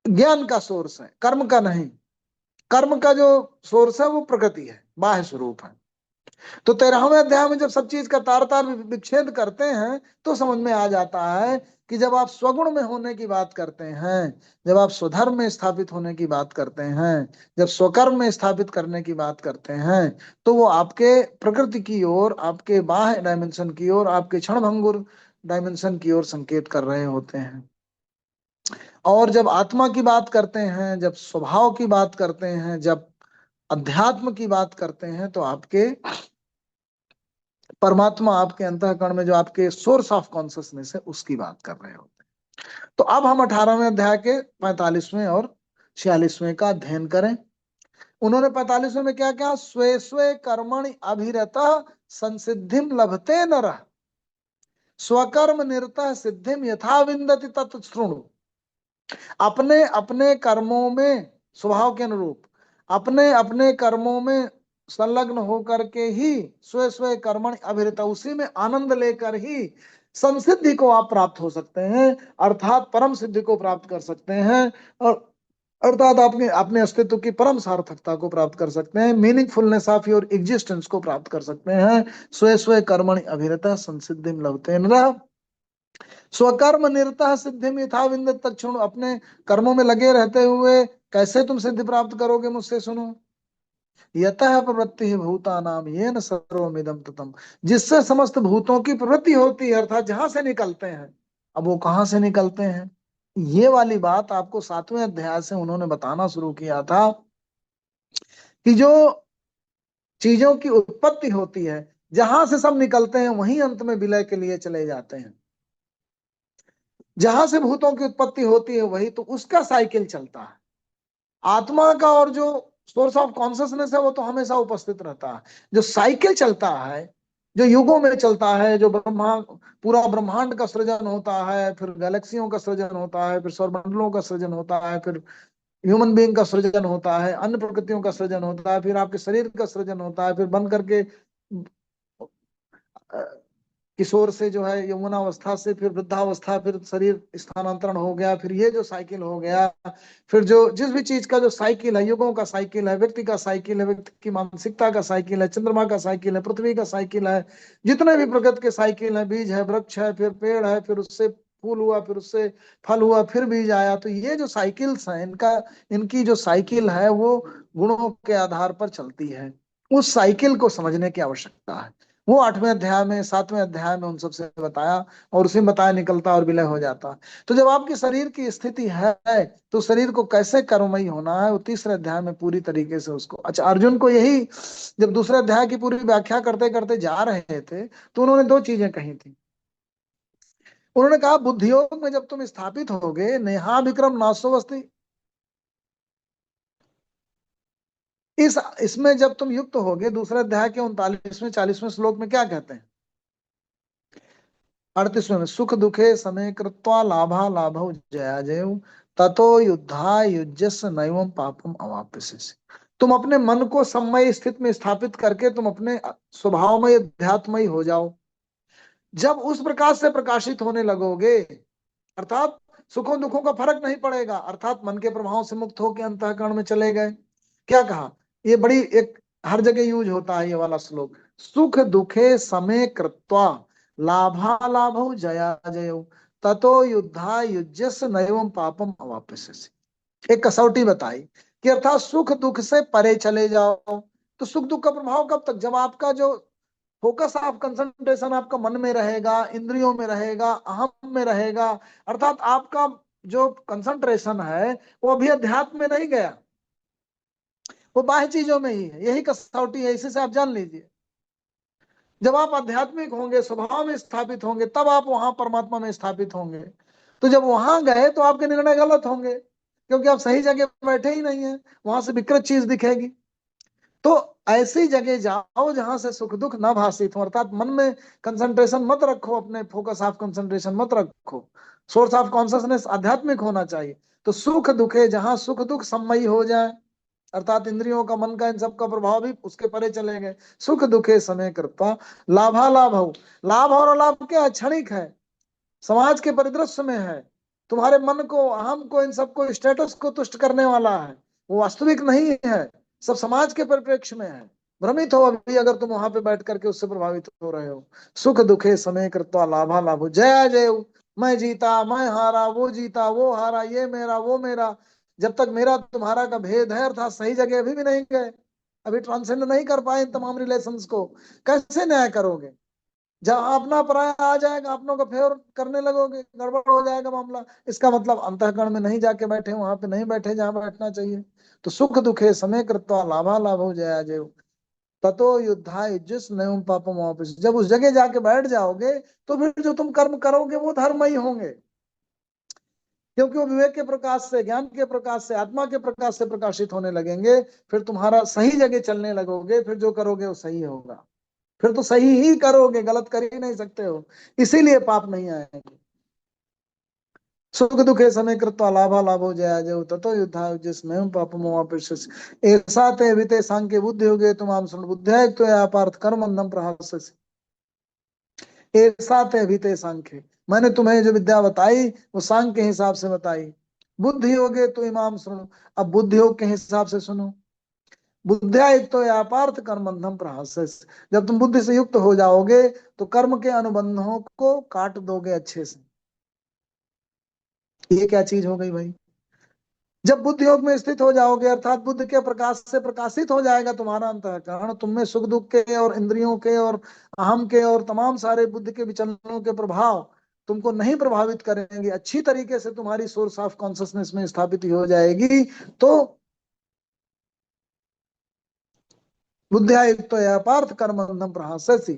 ज्ञान का सोर्स है, कर्म का नहीं। कर्म का जो सोर्स है वो प्रकृति है, बाह्य स्वरूप है। तो 13वें अध्याय में जब सब चीज का तार तार विच्छेद करते हैं तो समझ में आ जाता है कि जब आप स्वगुण में होने की बात करते हैं, जब आप स्वधर्म में स्थापित होने की बात करते हैं, जब स्वकर्म में स्थापित करने की बात करते हैं, तो वो आपके प्रकृति की ओर, आपके बाह्य डायमेंशन की ओर, आपके क्षणभंगुर डायमेंशन की ओर संकेत कर रहे होते हैं। और जब आत्मा की बात करते हैं, जब स्वभाव की बात करते हैं, जब अध्यात्म की बात करते हैं, तो आपके परमात्मा, आपके अंतःकरण में जो आपके सोर्स ऑफ कॉन्शियसनेस है, उसकी बात कर रहे होते हैं। तो अब हम 18वें अध्याय के 45वें और 46वें का अध्ययन करें। उन्होंने 45वें में क्या क्या, स्वे स्वे कर्मणि अभिरतः संसिद्धिम लभते नरः स्वकर्म निरतः सिद्धिम यथा विन्दति तत् शृणु। अपने अपने कर्मों में स्वभाव के अनुरूप अपने अपने कर्मों में संलग्न होकर के ही स्व स्व कर्मण अभिरता, उसी में आनंद लेकर ही संसिद्धि को आप प्राप्त हो सकते हैं, अर्थात परम सिद्धि को प्राप्त कर सकते हैं, और अर्थात अपने अपने अस्तित्व की परम सार्थकता को प्राप्त कर सकते हैं, मीनिंगफुलनेस ऑफ योर एग्जिस्टेंस को प्राप्त कर सकते हैं। स्व स्व कर्मणि अभिरता संसिद्धि लभते नरः। स्वकर्म निरतः सिद्धि यथा विन्दत तच्छृणु। अपने कर्मों में लगे रहते हुए कैसे तुम सिद्धि प्राप्त करोगे, मुझसे सुनो। यतः प्रवृत्ति भूतानाम येन सर्वमिदं ततम्। जिससे समस्त भूतों की प्रवृत्ति होती है, अर्थात जहां से निकलते हैं। अब वो कहां से निकलते हैं, ये वाली बात आपको 7वें अध्याय से उन्होंने बताना शुरू किया था, कि जो चीजों की उत्पत्ति होती है, जहां से सब निकलते हैं वहीं अंत में विलय के लिए चले जाते हैं। जहां से भूतों की उत्पत्ति होती है वही तो उसका साइकिल चलता है। आत्मा का और जो सोर्स ऑफ कॉन्शियसनेस है वो तो हमेशा उपस्थित रहता है। जो साइकिल चलता है, जो युगों में चलता है, जो पूरा ब्रह्मांड का सृजन होता है, फिर गैलेक्सियों का सृजन होता है, फिर सौरमंडलों का सृजन होता है, फिर ह्यूमन बीइंग का सृजन होता है, अन्य प्रकृतियों का सृजन होता है, फिर आपके शरीर का सृजन होता है, फिर बन करके किशोर से जो है यौवनावस्था से फिर वृद्धावस्था, फिर शरीर स्थानांतरण हो गया, फिर ये जो साइकिल हो गया, फिर जो जिस भी चीज का जो साइकिल है, युगों का साइकिल है, व्यक्ति का साइकिल है, व्यक्ति की मानसिकता का साइकिल है, चंद्रमा का साइकिल है, पृथ्वी का साइकिल है, जितने भी प्रकृति के साइकिल है, बीज है, वृक्ष है, फिर पेड़ है, फिर उससे फूल हुआ, फिर उससे फल हुआ, फिर बीज आया। तो ये जो साइकिल्स हैं, इनकी जो साइकिल है वो गुणों के आधार पर चलती है। उस साइकिल को समझने की आवश्यकता है। वो 8वें अध्याय में 7वें अध्याय में उन सबसे बताया, और उसी में बताया निकलता और विलय हो जाता। तो जब आपकी शरीर की स्थिति है तो शरीर को कैसे कर्ममय होना है, वो 3रे अध्याय में पूरी तरीके से उसको। अच्छा, अर्जुन को यही जब 2रे अध्याय की पूरी व्याख्या करते करते जा रहे थे तो उन्होंने 2 चीजें कही थी। उन्होंने कहा बुद्धि योग में जब तुम स्थापित होगे, नेहा विक्रम नासोवस्ति, इसमें जब तुम युक्त होगे, 2रे अध्याय के 39वें 40वें श्लोक में क्या कहते हैं, 38वें में, सुख दुखे समय कृत्वा लाभा लाभौ जया जयौ ततो युद्धा युज्यस नैवं पापम अवाप्यसे। तुम अपने मन को सम्मय स्थिति में स्थापित करके तुम अपने स्वभावमय अध्यात्मय हो जाओ। जब उस प्रकाश से प्रकाशित होने लगोगे, अर्थात सुखों दुखों का फर्क नहीं पड़ेगा, अर्थात मन के प्रभाव से मुक्त होकर अंतःकरण में चले गए। क्या कहा, ये बड़ी एक हर जगह यूज होता है ये वाला श्लोक, सुख दुखे समय कृत्वा लाभा लाभौ जया जयौ ततो युद्धा युज्यस नैवं पापम अवाप्यसे। एक कसौटी बताई कि अर्थात सुख दुख से परे चले जाओ। तो सुख दुख का प्रभाव कब तक, जब आपका जो फोकस ऑफ कंसंट्रेशन आपका मन में रहेगा, इंद्रियों में रहेगा, अहम में रहेगा, अर्थात आपका जो कंसंट्रेशन है वो अभी अध्यात्म में नहीं गया, वो बाह्य चीजों में ही है। यही कसौटी है, इसी से आप जान लीजिए। जब आप आध्यात्मिक होंगे, स्वभाव में स्थापित होंगे, तब आप वहां परमात्मा में स्थापित होंगे। तो जब वहां गए तो आपके निर्णय गलत होंगे, क्योंकि आप सही जगह बैठे ही नहीं है, वहां से विकृत चीज दिखेगी। तो ऐसी जगह जाओ जहां से सुख दुख न भाषित हो, अर्थात मन में कंसंट्रेशन मत रखो, अपने फोकस ऑफ कंसंट्रेशन मत रखो, सोर्स ऑफ कॉन्शियसनेस आध्यात्मिक होना चाहिए। तो सुख दुखे, जहां सुख दुख सम्मय हो जाए, अर्थात इंद्रियों का, मन का, इन सब का प्रभाव भी उसके परे चले गए, सुख दुखे समय कृत्वा लाभा लाभ हो। लाभ और अलाभ क्या है, क्षणिक है, समाज के परिदृश्य में है, तुम्हारे मन को, अहम को, इन सबको, स्टेटस को तुष्ट करने वाला है, वो वास्तविक नहीं है, सब समाज के परिप्रेक्ष्य में है। भ्रमित हो अभी अगर तुम वहां पे बैठ करके उससे प्रभावित हो रहे हो। सुख दुखे समय कृत्वा लाभा लाभो जया जय, मैं जीता मैं हारा, वो जीता वो हारा, ये मेरा वो मेरा। जब तक मेरा तुम्हारा का भेद है, अर्थात सही जगह अभी भी नहीं गए, अभी ट्रांसेंड नहीं कर पाए इन तमाम रिलेशंस को, कैसे न्याय करोगे। जब अपना पराया आ जाएगा, अपनों का फेवर करने लगोगे, गड़बड़ हो जाएगा मामला। इसका मतलब अंतःकरण में नहीं जाके बैठे, वहां पे नहीं बैठे जहां बैठना चाहिए। तो सुख दुखे समय कृत्वा लाभा लाभो जया जय ततो युद्धा युज्यस नैवं पापम वापस। जब उस जगह जाके बैठ जाओगे तो फिर जो तुम कर्म करोगे वो धर्ममय होंगे, क्योंकि वो विवेक के प्रकाश से, ज्ञान के प्रकाश से, आत्मा के प्रकाश से प्रकाशित होने लगेंगे। फिर तुम्हारा सही जगह चलने लगोगे, फिर जो करोगे वो सही होगा, फिर तो सही ही करोगे, गलत कर ही नहीं सकते हो, इसीलिए पाप नहीं आएंगे। सुख दुखे समय कृत्वा लाभा लाभो जया जय ततो युद्धा जिसमें पापमो वापस ऐसा ते विते सांख्य बुद्धि होगे तुम सुन बुद्धिया तो या पार्थ कर्म अंधम प्रहास ऐसा ते विते सांख्य, मैंने तुम्हें जो विद्या बताई वो सांख्य के हिसाब से बताई। बुद्धि होगे तो इमाम सुनो, अब बुद्धि योग के हिसाब से सुनो। बुद्धिया युक्त तो या पार्थ कर्म बंधम प्रहास, जब तुम बुद्धि से युक्त हो जाओगे तो कर्म के अनुबंधों को काट दोगे अच्छे से। ये क्या चीज हो गई भाई? जब बुद्ध योग में स्थित हो जाओगे अर्थात बुद्ध के प्रकाश से प्रकाशित हो जाएगा तुम्हारा अंतःकरण, तुम में सुख दुख के और इंद्रियों के और अहम के और तमाम सारे बुद्ध के विचलनों के प्रभाव तुमको नहीं प्रभावित करेंगे, अच्छी तरीके से तुम्हारी सोर्स ऑफ कॉन्शियसनेस में स्थापित हो जाएगी। तो बुद्धिया युक्त या पार्थ कर्म बंधम प्रहास्यसि,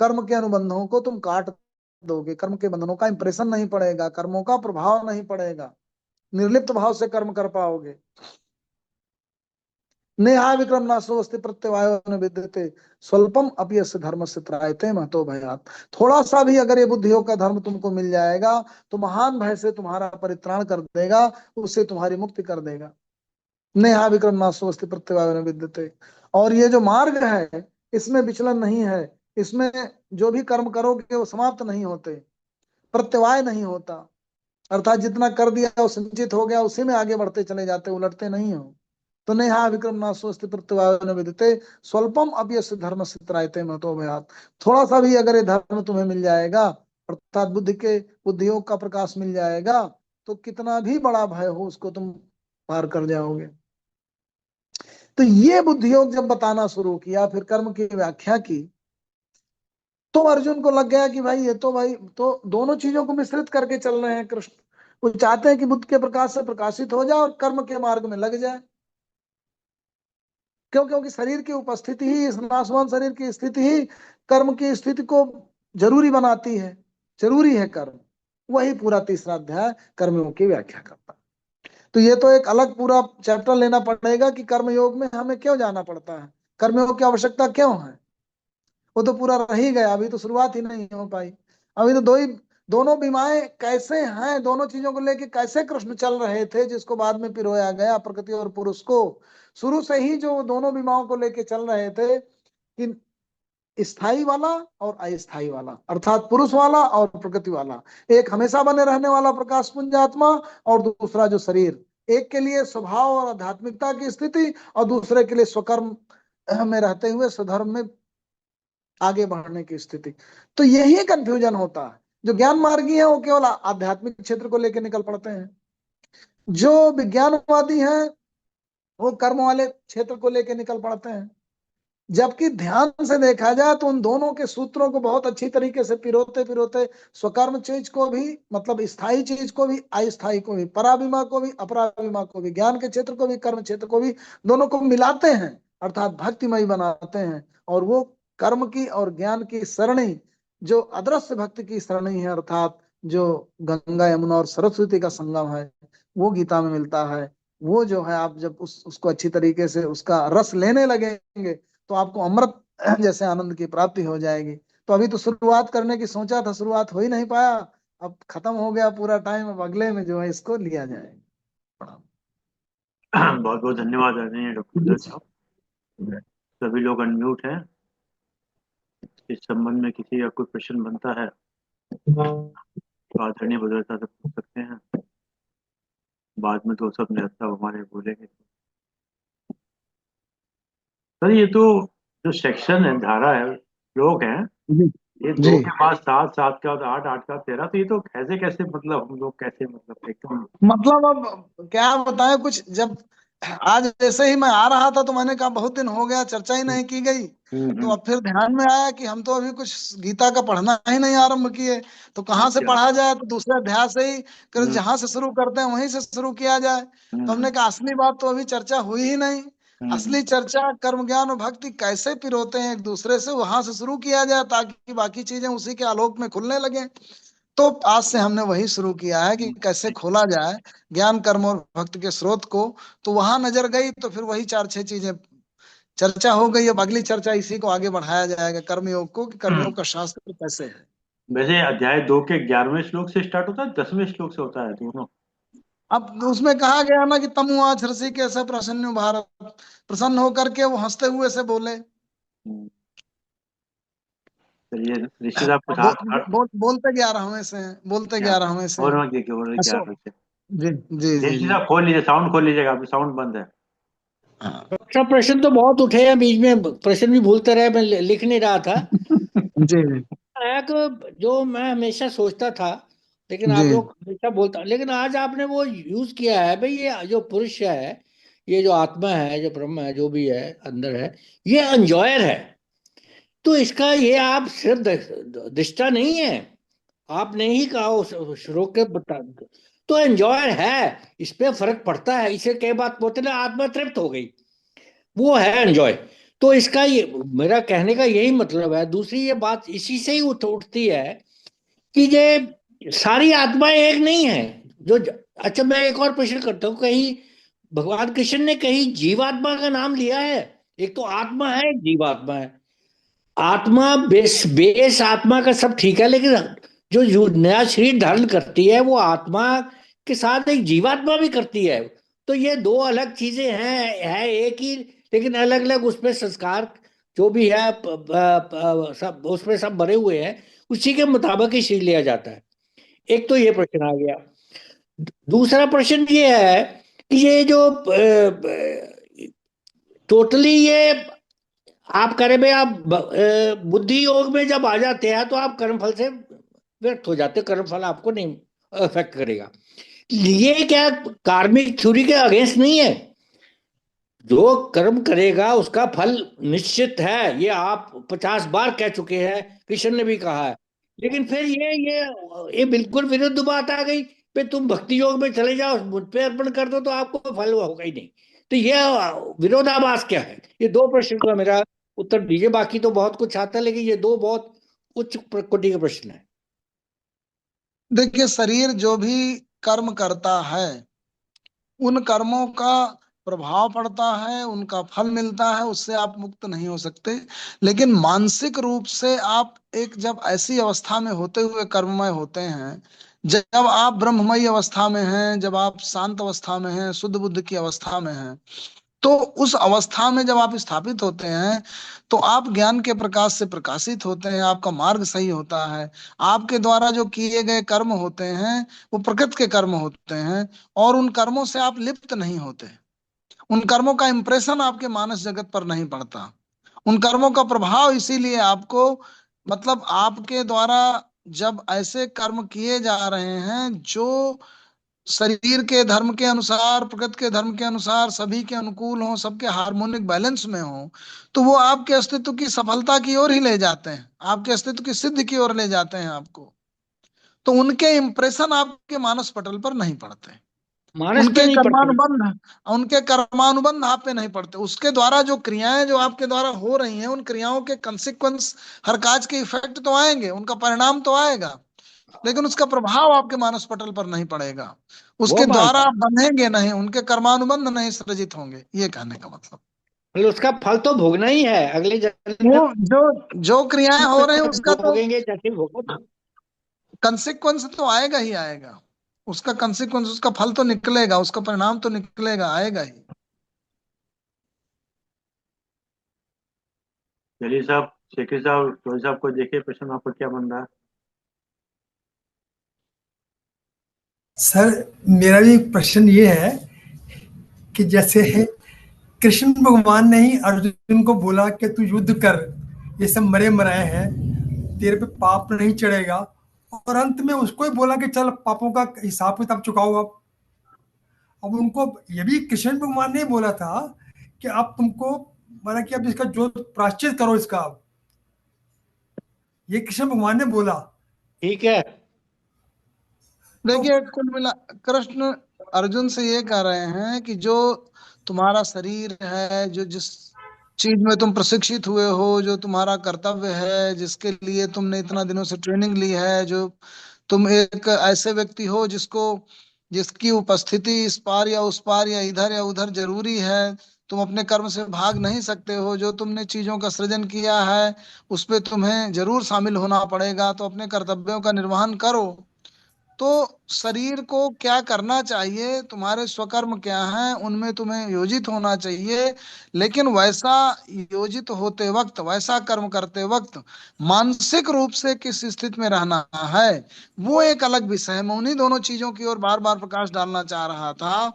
कर्म के अनुबंधों को तुम काट दोगे, कर्म के बंधनों का इंप्रेशन नहीं पड़ेगा, कर्मों का प्रभाव नहीं पड़ेगा, निर्लिप्त भाव से कर्म कर पाओगे। नेहा विक्रम नाशो अस्ति प्रत्यवायो न विद्यते स्वल्पम अपि यस्य धर्म से त्रायते महतो भयात, थोड़ा सा भी अगर ये बुद्धियों का धर्म तुमको मिल जाएगा तो महान भय से तुम्हारा परित्राण कर देगा, उससे तुम्हारी मुक्ति कर देगा। नेहा विक्रम नाशो अस्ति प्रत्यवायो न विद्यते, और ये जो मार्ग है इसमें विचलन नहीं है, इसमें जो भी कर्म करोगे वो समाप्त नहीं होते, प्रत्यवाय नहीं होता, अर्थात जितना कर दिया वो संचित हो गया उसी में आगे बढ़ते चले जाते, उलटते नहीं हो। तो नेहा विक्रम नाशोस्ति प्रत्यवाय विदिते स्वल्पम अप्यस्य धर्म से त्रायते महतो भयात, थोड़ा सा भी अगर ये धर्म तुम्हें मिल जाएगा अर्थात बुद्धि के बुद्धियोग का प्रकाश मिल जाएगा तो कितना भी बड़ा भय हो उसको तुम पार कर जाओगे। तो ये बुद्धियोग जब बताना शुरू किया, फिर कर्म की व्याख्या की, तो अर्जुन को लग गया कि भाई ये तो भाई तो दोनों चीजों को मिश्रित करके चल रहे हैं कृष्ण। वो चाहते हैं कि बुद्ध के प्रकाश से प्रकाशित हो जाए और कर्म के मार्ग में लग जाए। क्यों? क्योंकि शरीर की उपस्थिति ही, इस नाशवान शरीर की स्थिति ही कर्म की स्थिति को जरूरी बनाती है, जरूरी है कर्म। वही पूरा तीसरा अध्याय कर्मयोग की व्याख्या करता है। तो ये तो एक अलग पूरा चैप्टर लेना पड़ेगा कि कर्मयोग में हमें क्यों जाना पड़ता है, कर्मयोग की आवश्यकता क्यों है। वो तो पूरा रह ही गया, अभी तो शुरुआत ही नहीं हो पाई। अभी तो दोनों बीमाएं कैसे हैं, दोनों चीजों को लेके कैसे कृष्ण चल रहे थे, जिसको बाद में पिरोया गया प्रकृति और पुरुष को। शुरू से ही जो दोनों बीमाओं को लेके चल रहे थे कि स्थाई वाला और अस्थाई वाला, अर्थात पुरुष वाला और प्रकृति वाला, एक हमेशा बने रहने वाला प्रकाश पुंज आत्मा और दूसरा जो शरीर, एक के लिए स्वभाव और आध्यात्मिकता की स्थिति और दूसरे के लिए स्वकर्म में रहते हुए स्वधर्म में आगे बढ़ने की स्थिति। तो यही कंफ्यूजन होता है। जो ज्ञान मार्गी है वो केवल आध्यात्मिक क्षेत्र को लेकर निकल पड़ते हैं, जो विज्ञानवादी हैं वो कर्म वाले क्षेत्र को लेकर निकल पड़ते हैं। जबकि ध्यान से देखा जाए तो उन दोनों के सूत्रों को बहुत अच्छी तरीके से पिरोते पिरोते स्वकर्म चीज को भी, मतलब स्थायी चीज को भी, अस्थायी को भी, पराभिमा को भी, अपराभिमा को भी, ज्ञान के क्षेत्र को भी, कर्म क्षेत्र को भी, दोनों को मिलाते हैं अर्थात भक्तिमय बनाते हैं। और वो कर्म की और ज्ञान की सरणी जो अदृश्य भक्ति की सरणी है, अर्थात जो गंगा यमुना और सरस्वती का संगम है, वो गीता में मिलता है। वो जो है आप जब उसको अच्छी तरीके से उसका रस लेने लगेंगे तो आपको अमृत जैसे आनंद की प्राप्ति हो जाएगी। तो अभी तो शुरुआत करने की सोचा था, शुरुआत हो ही नहीं पाया, अब खत्म हो गया पूरा टाइम, अब अगले में जो है इसको लिया जाएगा। बहुत बहुत धन्यवाद आदरणीय डॉक्टर साहब। सभी लोग अनम्यूट हैं, इस संबंध में किसी का कोई प्रश्न बनता है तो आदरणीय बुजुर्ग साहब से पूछ सकते हैं। बाद में तो सब निरस्ता हमारे बोलेंगे। सर ये तो जो सेक्शन है, धारा है, श्लोक है, ये जी 2 के बाद 7, 7 के बाद 8, 8 के बाद 13, तो ये तो कैसे कैसे मतलब हम लोग कैसे मतलब एकदम। मतलब अब क्या बताएं, कुछ जब आज जैसे ही मैं आ रहा था तो मैंने कहा बहुत दिन हो गया चर्चा ही नहीं की गई। तो अब फिर ध्यान में आया कि हम तो अभी कुछ गीता का पढ़ना ही नहीं आरंभ किए, तो कहाँ से अच्छा। पढ़ा जाए, तो दूसरे अध्याय से ही हम्म जहां से शुरू करते हैं वहीं से शुरू किया जाए। तो हम्म हमने कहा असली बात तो अभी चर्चा हुई ही नहीं, हम्म असली चर्चा कर्म ज्ञान और भक्ति कैसे पिरोते हैं एक दूसरे से, वहां से शुरू किया जाए ताकि बाकी चीजें उसी के आलोक में खुलने लगे। तो आज से हमने वही शुरू किया है कि कैसे खोला जाए ज्ञान कर्म और भक्ति के स्रोत को। तो वहां नजर गई तो फिर वही 4-6 चीजें चर्चा हो गई। अब अगली चर्चा इसी को आगे बढ़ाया जाएगा, कर्मयोग को, कि कर्मयोग का शास्त्र कैसे है। वैसे अध्याय 2 के 11वें श्लोक से स्टार्ट होता है, 10वें श्लोक से होता है दोनों? अब उसमें कहा गया ना कि तमुआच ऋषिकेश प्रसन्न भारत, प्रसन्न होकर के वो हंसते हुए से बोले। हम्म, चलिए ऋषि साहब कुछ बो, हाथ बोलते 11वें से हैं, बोलते क्या 11वें से हैं। और देखिए और क्या असो कुछ? जी जी जी ऋषि जी। साहब खोल लीजिए, साउंड खोल लीजिएगा, आपकी साउंड बंद है। हाँ। अच्छा, प्रश्न तो बहुत उठे हैं बीच में, प्रश्न भी भूलते रहे, मैं लिख नहीं रहा था। जी जी एक जो मैं हमेशा सोचता था, लेकिन जी आप लोग हमेशा बोलता, लेकिन आज आपने वो यूज किया है भाई, ये जो पुरुष है, ये जो आत्मा है, जो ब्रह्म है, जो भी है अंदर है, ये एंजॉयर है। तो इसका ये आप सिर्फ दृष्टा नहीं है, आपने ही कहा उस श्लोक के बता, तो एंजॉयर है। इस पे फर्क पड़ता है, इसे कई बात बोलते ना, आत्मा तृप्त हो गई, वो है एंजॉय। तो इसका ये मेरा कहने का यही मतलब है। दूसरी ये बात इसी से ही उठती है कि ये सारी आत्माएं एक नहीं है। जो अच्छा, मैं एक और प्रश्न करता हूँ, कहीं भगवान कृष्ण ने कहीं जीवात्मा का नाम लिया है? एक तो आत्मा है, एक जीवात्मा है। आत्मा बेस बेस आत्मा का सब ठीक है, लेकिन जो जो नया शरीर धारण करती है वो आत्मा के साथ एक जीवात्मा भी करती है। तो ये दो अलग चीजें हैं, है एक ही, लेकिन अलग अलग उसमें संस्कार जो भी है, सब उसमें सब भरे हुए हैं, उसी के मुताबिक ही शरीर लिया जाता है। एक तो ये प्रश्न आ गया। दूसरा प्रश्न ये है कि ये जो टोटली ये आप करें भाई, आप बुद्धि योग में जब आ जाते हैं तो आप कर्मफल से व्यक्त हो जाते हैं, कर्मफल आपको नहीं अफेक्ट करेगा। ये क्या कार्मिक थ्योरी के अगेंस्ट नहीं है? जो कर्म करेगा उसका फल निश्चित है, ये आप 50 बार कह चुके हैं, कृष्ण ने भी कहा है। लेकिन फिर ये बिल्कुल विरुद्ध बात आ गई, पे तुम भक्ति योग में चले जाओ, मुझ पे अर्पण कर दो तो आपको फल होगा ही नहीं। तो ये विरोधाभास क्या है? ये दो प्रश्न का मेरा उत्तर दीजिए। बाकी तो बहुत कुछ आता है, लेकिन ये दो बहुत उच्च कोटि के प्रश्न है। देखिए, शरीर जो भी कर्म करता है उन कर्मों का प्रभाव पड़ता है, उनका फल मिलता है, उससे आप मुक्त नहीं हो सकते। लेकिन मानसिक रूप से आप एक जब ऐसी अवस्था में होते हुए कर्ममय होते हैं, जब आप ब्रह्ममयी अवस्था में हैं, जब आप शांत अवस्था में हैं, शुद्ध बुद्ध की अवस्था में हैं, तो उस अवस्था में जब आप स्थापित होते हैं तो आप ज्ञान के प्रकाश से प्रकाशित होते हैं, आपका मार्ग सही होता है। आपके द्वारा जो किए गए कर्म होते हैं वो प्रकृति के कर्म होते हैं, और उन कर्मों से आप लिप्त नहीं होते। उन कर्मों का इंप्रेशन आपके मानस जगत पर नहीं पड़ता। उन कर्मों का प्रभाव इसीलिए आपको, मतलब आपके द्वारा जब ऐसे कर्म किए जा रहे हैं जो शरीर के धर्म के अनुसार, प्रकृति के धर्म के अनुसार, सभी के अनुकूल हो, सबके हार्मोनिक बैलेंस में हो, तो वो आपके अस्तित्व की सफलता की ओर ही ले जाते हैं, आपके अस्तित्व की सिद्धि की ओर ले जाते हैं आपको। तो उनके इंप्रेशन आपके मानस पटल पर नहीं पड़ते। मानस पे उनके नहीं पड़ते। कर्मानुबंध उनके कर्मानुबंध आप पे नहीं पड़ते। उसके द्वारा जो क्रियाएं जो आपके द्वारा हो रही हैं, उन क्रियाओं के कंसिक्वेंस, हर काज के इफेक्ट तो आएंगे, उनका परिणाम तो आएगा, लेकिन उसका प्रभाव आपके मानस पटल पर नहीं पड़ेगा। वो उसके द्वारा मानता हूं। आप बंधेंगे नहीं, उनके कर्मानुबंध नहीं सृजित होंगे, ये कहने का मतलब। मतलब उसका फल तो भोगना ही है, अगले वो जन्म जो जो क्रियाएं हो रहे हैं में उसका तो भोगेंगे, जैसे भोगो। कंसिक्वेंस तो आएगा ही आएगा। उसका कंसिक्वेंस, उसका फल तो निकलेगा, उसका परिणाम तो निकलेगा, आएगा ही। चलिए साहब, शेखर साहब, रोहित साहब को देखिए, प्रश्न आपको क्या बन रहा है? सर, मेरा भी प्रश्न ये है कि जैसे कृष्ण भगवान ने ही अर्जुन को बोला कि तू युद्ध कर, ये सब मरे मराए हैं, तेरे पे पाप नहीं चढ़ेगा, और अंत में उसको ही बोला कि चल पापों का हिसाब किताब चुकाओ। अब उनको ये भी कृष्ण भगवान ने बोला था कि अब तुमको, माना कि अब इसका जो प्रायश्चित करो इसका, ये कृष्ण भगवान ने बोला। ठीक है। तो देखिए, कुल मिला कृष्ण अर्जुन से ये कह रहे हैं कि जो तुम्हारा शरीर है, जो जिस चीज में तुम प्रशिक्षित हुए हो, जो तुम्हारा कर्तव्य है, जिसके लिए तुमने इतना दिनों से ट्रेनिंग ली है, जो तुम एक ऐसे व्यक्ति हो जिसको, जिसकी उपस्थिति इस पार या उस पार या इधर या उधर जरूरी है, तुम अपने कर्म से भाग नहीं सकते हो, जो तुमने चीजों का सृजन किया है उस पे तुम्हें जरूर शामिल होना पड़ेगा, तो अपने कर्तव्यों का निर्वहन करो। तो शरीर को क्या करना चाहिए, तुम्हारे स्वकर्म क्या हैं, उनमें तुम्हें योजित होना चाहिए। लेकिन वैसा योजित होते वक्त, वैसा कर्म करते वक्त मानसिक रूप से किस स्थिति में रहना है, वो एक अलग विषय है। मैं उन्हीं दोनों चीजों की ओर बार बार प्रकाश डालना चाह रहा था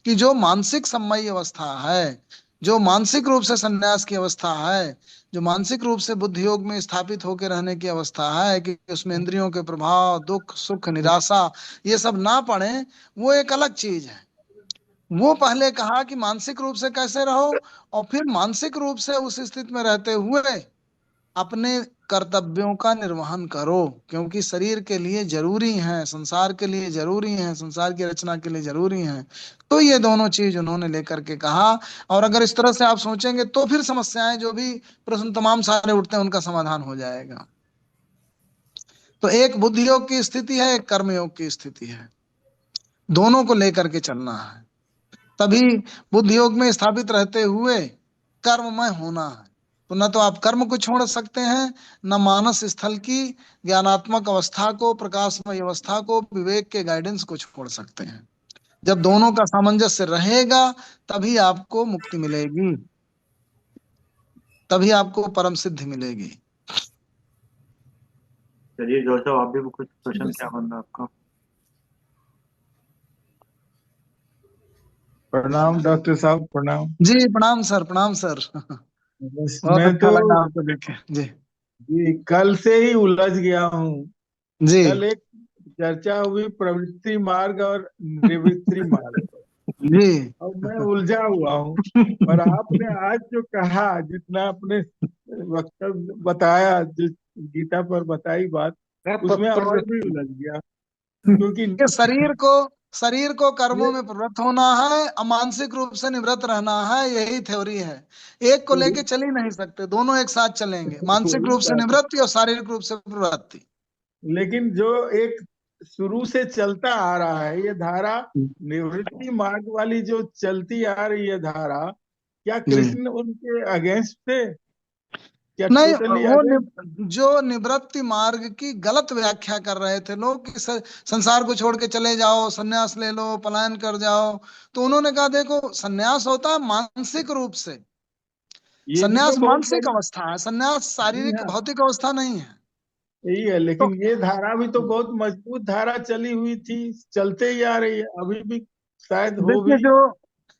कि जो मानसिक सम्मय अवस्था है, जो मानसिक रूप से संन्यास की अवस्था है, जो मानसिक रूप से बुद्धि योग में स्थापित होकर रहने की अवस्था है कि उसमें इंद्रियों के प्रभाव, दुख सुख निराशा ये सब ना पड़े, वो एक अलग चीज है। वो पहले कहा कि मानसिक रूप से कैसे रहो, और फिर मानसिक रूप से उस स्थिति में रहते हुए अपने कर्तव्यों का निर्वहन करो, क्योंकि शरीर के लिए जरूरी है, संसार के लिए जरूरी है, संसार की रचना के लिए जरूरी है। तो ये दोनों चीज उन्होंने लेकर के कहा। और अगर इस तरह से आप सोचेंगे तो फिर समस्याएं जो भी प्रश्न तमाम सारे उठते हैं उनका समाधान हो जाएगा। तो एक बुद्धि योग की स्थिति है, एक कर्म योग की स्थिति है, दोनों को लेकर के चलना है। तभी बुद्धि योग में स्थापित रहते हुए कर्ममय होना है। तो न तो आप कर्म को छोड़ सकते हैं, न मानस स्थल की ज्ञानात्मक अवस्था को, प्रकाशमय अवस्था को, विवेक के गाइडेंस को छोड़ सकते हैं। जब दोनों का सामंजस्य रहेगा तभी आपको मुक्ति मिलेगी, तभी आपको परम सिद्धि मिलेगी। चलिए जोर साहब, आप भी कुछ क्वेश्चन, क्या बनना आपका? प्रणाम डॉक्टर साहब, प्रणाम। जी प्रणाम सर, प्रणाम सर। बस बहुत मैं अच्छा तो लगा आपको देखे जी। जी कल से ही उलझ गया हूँ। जी कल एक चर्चा हुई प्रवृत्ति मार्ग और निवृत्ति मार्ग, जी। और मैं उलझा हुआ हूँ। और आपने आज जो कहा, जितना आपने वक्तव्य बताया, जो गीता पर बताई बात, उसमें और भी उलझ गया। क्योंकि कि शरीर को कर्मों में प्रवृत्त होना है, मानसिक रूप से निवृत्त रहना है, यही थ्योरी है। एक को लेके चल ही नहीं सकते, दोनों एक साथ चलेंगे, मानसिक वही रूप से बात है। निवृत्ति और शारीरिक रूप से प्रवृत्ति। लेकिन जो एक शुरू से चलता आ रहा है, ये धारा निवृत्ति मार्ग वाली जो चलती आ रही है धारा, क्या जी कृष्ण उनके अगेंस्ट थे? क्या नहीं, टोटली वो अगेंस्ट? जो निवृत्ति मार्ग की गलत व्याख्या कर रहे थे लोग कि संसार को छोड़ के चले जाओ, सन्यास ले लो, पलायन कर जाओ। तो उन्होंने कहा देखो, सन्यास होता है मानसिक रूप से, ये भी तो सन्यास बहुत मानसिक बड़ी। अवस्था है, सन्यास जी शारीरिक हाँ, भौतिक अवस्था नहीं है। यही है। तो लेकिन ये धारा भी तो बहुत मजबूत धारा चली हुई थी, चलते ही आ रही है, अभी भी शायद हो देखिए, भी। जो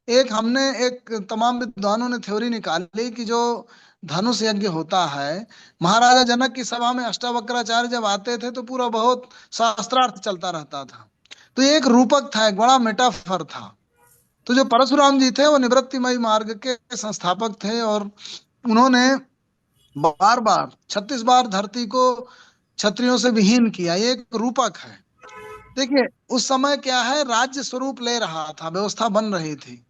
एक हमने एक तमाम विद्वानों ने थ्योरी निकाली कि जो धनुष यज्ञ होता है, महाराजा जनक की सभा में अष्टावक्राचार्य जब आते थे तो पूरा बहुत शास्त्रार्थ चलता रहता था। तो ये एक रूपक था, एक बड़ा मेटाफर था। तो जो परशुराम जी थे वो निवृत्तिमय मार्ग के संस्थापक थे, और उन्होंने बार बार 36 बार धरती को क्षत्रियों से विहीन किया। ये एक रूपक है। देखिए, उस समय क्या है, राज्य स्वरूप ले रहा था, व्यवस्था बन रही थी।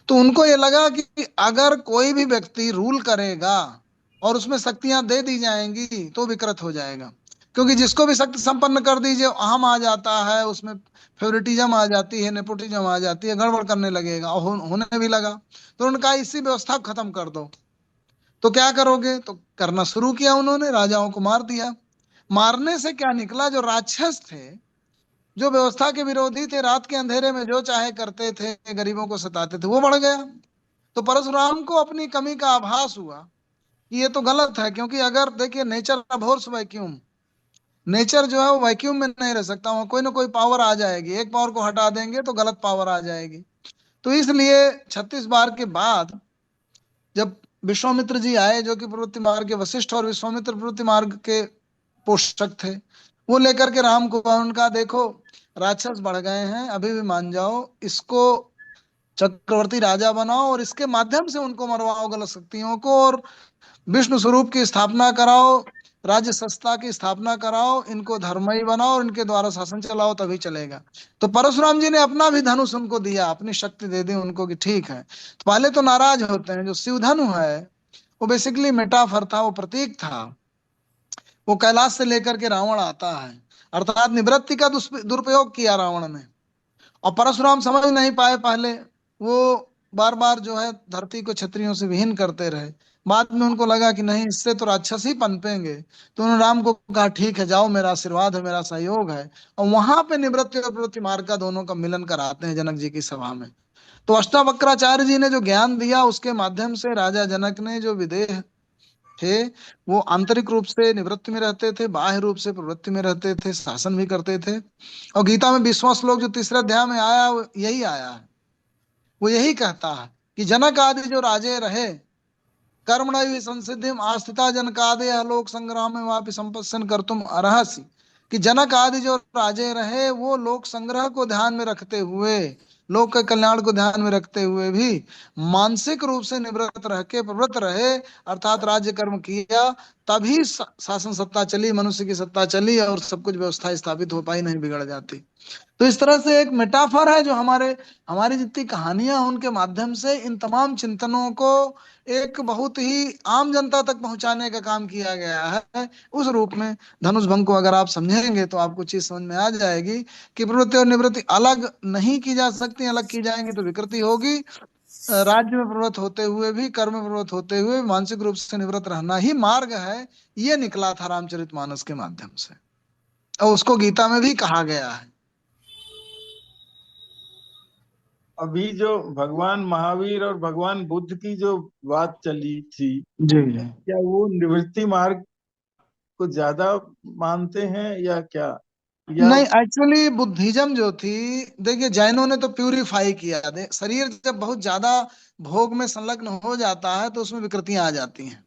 तो उनको ये लगा कि अगर कोई भी व्यक्ति रूल करेगा और उसमें शक्तियां दे दी जाएंगी तो विकृत हो जाएगा। क्योंकि जिसको भी शक्ति संपन्न कर दीजिए, अहम आ जाता है उसमें, फेवरेटिज्म आ जाती है, नेपोटिज्म आ जाती है, गड़बड़ करने लगेगा, और होने भी लगा। तो उन्होंने कहा इसी व्यवस्था को खत्म कर दो। तो क्या करोगे, तो करना शुरू किया उन्होंने, राजाओं को मार दिया। मारने से क्या निकला, जो राक्षस थे, जो व्यवस्था के विरोधी थे, रात के अंधेरे में जो चाहे करते थे, गरीबों को सताते थे, वो बढ़ गया। तो परशुराम को अपनी कमी का आभास हुआ कि ये तो गलत है। क्योंकि अगर देखिए, नेचर अबहोर्स वैक्यूम, नेचर जो है वो वैक्यूम में नहीं रह सकता, वहां कोई ना कोई पावर आ जाएगी, एक पावर को हटा देंगे तो गलत पावर आ जाएगी। तो इसलिए 36 बार के बाद जब विश्वामित्र जी आए, जो कि प्रवृत्ति मार्ग के वशिष्ठ और विश्वामित्र प्रवृत्ति मार्ग के पोषक थे, वो लेकर के राम को उनका देखो, राक्षस बढ़ गए हैं, अभी भी मान जाओ, इसको चक्रवर्ती राजा बनाओ और इसके माध्यम से उनको मरवाओ गलत शक्तियों को, और विष्णु स्वरूप की स्थापना कराओ, राज्य संस्था की स्थापना कराओ, इनको धर्मई बनाओ और इनके द्वारा शासन चलाओ, तभी चलेगा। तो परशुराम जी ने अपना भी धनुष उनको दिया, अपनी शक्ति दे दी उनको कि ठीक है। तो पहले तो नाराज होते हैं। जो शिव धनु है वो बेसिकली मेटाफर था, वो प्रतीक था। वो कैलाश से लेकर के रावण आता है, अर्थात निवृत्ति का दुरुपयोग किया रावण ने। और परशुराम समझ नहीं पाए पहले, वो बार बार जो है धरती को क्षत्रियों से विहीन करते रहे। बाद में उनको लगा कि नहीं, इससे तो राक्षस ही पनपेंगे, तो उन्होंने राम को कहा ठीक है जाओ, मेरा आशीर्वाद है, मेरा सहयोग है। और वहां पे निवृत्ति और प्रवृत्ति मार्ग का दोनों का मिलन कराते हैं जनक जी की सभा में। तो अष्टावक्राचार्य जी ने जो ज्ञान दिया उसके माध्यम से राजा जनक ने जो विदेह थे वो आंतरिक रूप से निवृत्ति में रहते थे, बाह्य रूप से प्रवृत्ति में रहते थे, शासन भी करते थे। और गीता में 20वां श्लोक जो तीसरे अध्याय में आया वो यही आया है। वो यही कहता है कि जनक आदि जो राजे रहे, कर्मणैव संसिद्धिम आस्थिता जनकादय लोक संग्राम में वापि संपत्सन कर तुम अर्हसि। कि जनक आदि जो राजे रहे वो लोक संग्रह को ध्यान में रखते हुए, लोक के कल्याण को ध्यान में रखते हुए भी मानसिक रूप से निवृत्त रह के प्रवृत्त रहे, अर्थात राज्य कर्म किया, तभी शासन सत्ता चली, मनुष्य की सत्ता चली और सब कुछ व्यवस्था स्थापित हो पाई, नहीं बिगड़ जाती। तो इस तरह से एक मेटाफर है जो हमारी जितनी कहानियां हैं उनके माध्यम से इन तमाम चिंतनों को एक बहुत ही आम जनता तक पहुंचाने का काम किया गया है उस रूप में। धनुष भंग को अगर आप समझेंगे तो आपको चीज समझ में आ जाएगी कि प्रवृत्ति और निवृत्ति अलग नहीं की जा सकती, अलग की जाएंगी तो विकृति होगी। राज्य में प्रवृत्त होते हुए भी, कर्म में प्रवृत्त होते हुए मानसिक रूप से निवृत्त रहना ही मार्ग है। ये निकला था रामचरितमानस के माध्यम से, और उसको गीता में भी कहा गया है। अभी जो भगवान महावीर और भगवान बुद्ध की जो बात चली थी, जी। क्या वो निवृत्ति मार्ग को ज्यादा मानते हैं या क्या, या नहीं, एक्चुअली बुद्धिज्म जो थी, देखिए जैनों ने तो प्यूरिफाई किया। शरीर जब बहुत ज्यादा भोग में संलग्न हो जाता है तो उसमें विकृतियां आ जाती हैं।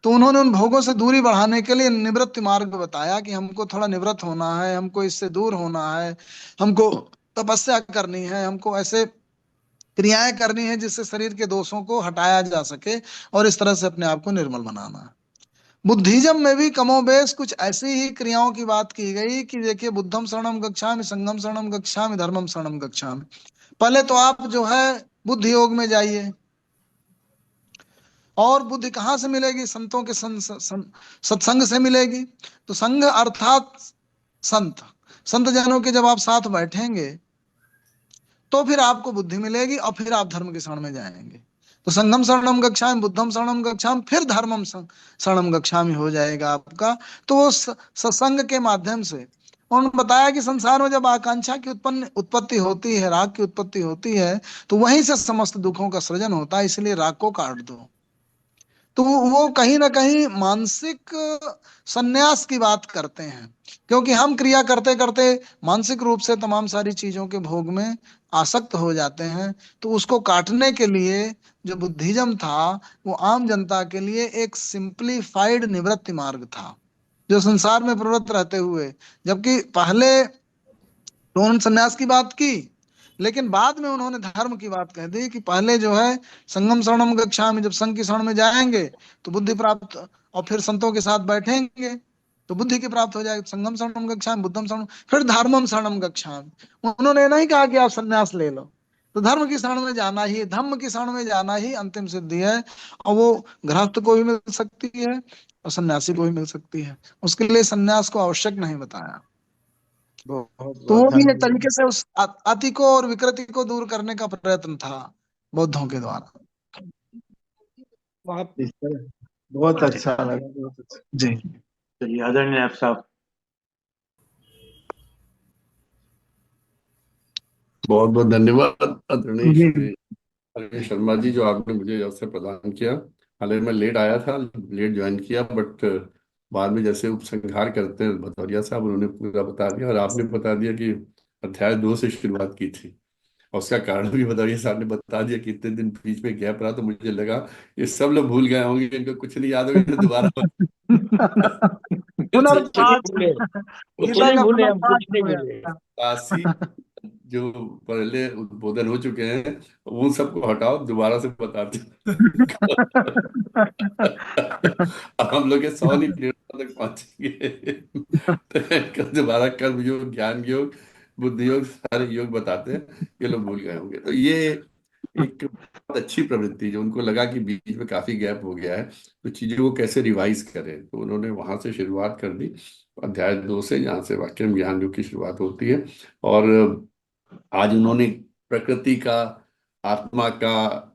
तो उन्होंने उन भोगों से दूरी बढ़ाने के लिए निवृत्ति मार्ग बताया कि हमको थोड़ा निवृत्त होना है, हमको इससे दूर होना है, हमको तपस्या करनी है, हमको ऐसे क्रियाएं करनी है जिससे शरीर के दोषों को हटाया जा सके और इस तरह से अपने आप को निर्मल बनाना है। बुद्धिज्म में भी कमोबेश कुछ ऐसी ही क्रियाओं की बात की गई कि देखिए, बुद्धम शरणम गच्छामि, संघम शरणम गच्छामि, धर्मम शरणम गच्छामि। पहले तो आप जो है बुद्धि योग में जाइए। और बुद्धि कहाँ से मिलेगी? संतों के सत्संग से मिलेगी। तो संघ अर्थात संत, संत जनों के जब आप साथ बैठेंगे तो फिर आपको बुद्धि मिलेगी और फिर आप धर्म के शरण में जाएंगे। तो संघम शरणम गच्छामि, बुद्धम शरणम गच्छामि, फिर धर्मम शरणम गच्छामि हो जाएगा आपका। तो वो सत्संग के माध्यम से उन्होंने बताया कि संसार में जब आकांक्षा की उत्पत्ति होती है, राग की उत्पत्ति होती है, तो वहीं से समस्त दुखों का सृजन होता है। इसलिए राग को काट दो। तो वो कहीं ना कहीं मानसिक संन्यास की बात करते हैं, क्योंकि हम क्रिया करते करते मानसिक रूप से तमाम सारी चीजों के भोग में आसक्त हो जाते हैं। तो उसको काटने के लिए जो बुद्धिज्म था वो आम जनता के लिए एक सिंप्लीफाइड निवृत्ति मार्ग था, जो संसार में प्रवृत्त रहते हुए। जबकि पहले तो उन्होंने संन्यास की बात की, लेकिन बाद में उन्होंने धर्म की बात कह दी कि पहले जो है संगम शरणम गच्छामि, जब संघ की शरण में जाएंगे तो बुद्धि प्राप्त, और फिर संतों के साथ बैठेंगे तो बुद्धि की प्राप्त हो जाएगी। संगम शरणम गच्छामि, बुद्धम शरणम, फिर धर्मम शरणम गच्छामि। उन्होंने ये नहीं कहा कि आप संन्यास ले लो। तो धर्म की शरण में जाना ही, धम्म की शरण में जाना ही अंतिम सिद्धि है। और वो गृहस्थ को भी मिल सकती है और सन्यासी को भी मिल सकती है। उसके लिए सन्यास को आवश्यक नहीं बताया। बहुत तो बहुत वो भी एक धन्यवाद। तरीके से उस अति को और विकृति को दूर करने का प्रयत्न था बौद्धों के द्वारा। इस तरह बहुत ठीक। अच्छा लगा, बहुत अच्छा। जी। चलिए, आदरणीय आप साहब। बहुत बहुत धन्यवाद आदरणीय जी। श्री अरविंद शर्मा जी, जो आपने मुझे अवसर प्रदान किया। हालांकि मैं लेट आया था, लेट ज्वाइन किया, बट बाद में जैसे उपसंहार करते हैं भदौरिया साहब, उन्होंने पूरा बता दिया और आपने बता दिया कि अध्याय 2 से शुरुआत की थी। और उसका कारण भी भदौरिया साहब ने बता दिया कि इतने दिन बीच में गैप रहा, तो मुझे लगा ये सब लोग भूल गए होंगे, इनको कुछ नहीं याद होगा, तो दोबारा कुछ नहीं पुनर्पाठ, भूले, कुछ गीता नहीं का भूले, हम पुनर्पाठ कुछ नहीं हो भूले। गया। काशी जो पहले उद्बोधन हो चुके हैं उन सबको हटाओ, दोबारा से बताते अब हम लोग के 100 नहीं प्लेटों तक पहुंचेंगे। तो दोबारा कर्म योग, ज्ञान योग, बुद्धि योग, सारे योग बताते हैं, ये लोग भूल गए होंगे। तो ये एक बहुत अच्छी प्रवृत्ति, जो उनको लगा कि बीच में काफी गैप हो गया है, तो चीजों को कैसे रिवाइज करें, तो उन्होंने वहां से शुरुआत कर दी, अध्याय 2 से, जहाँ से वाक्य ज्ञान योग की शुरुआत होती है। और आज उन्होंने प्रकृति का आत्मा का,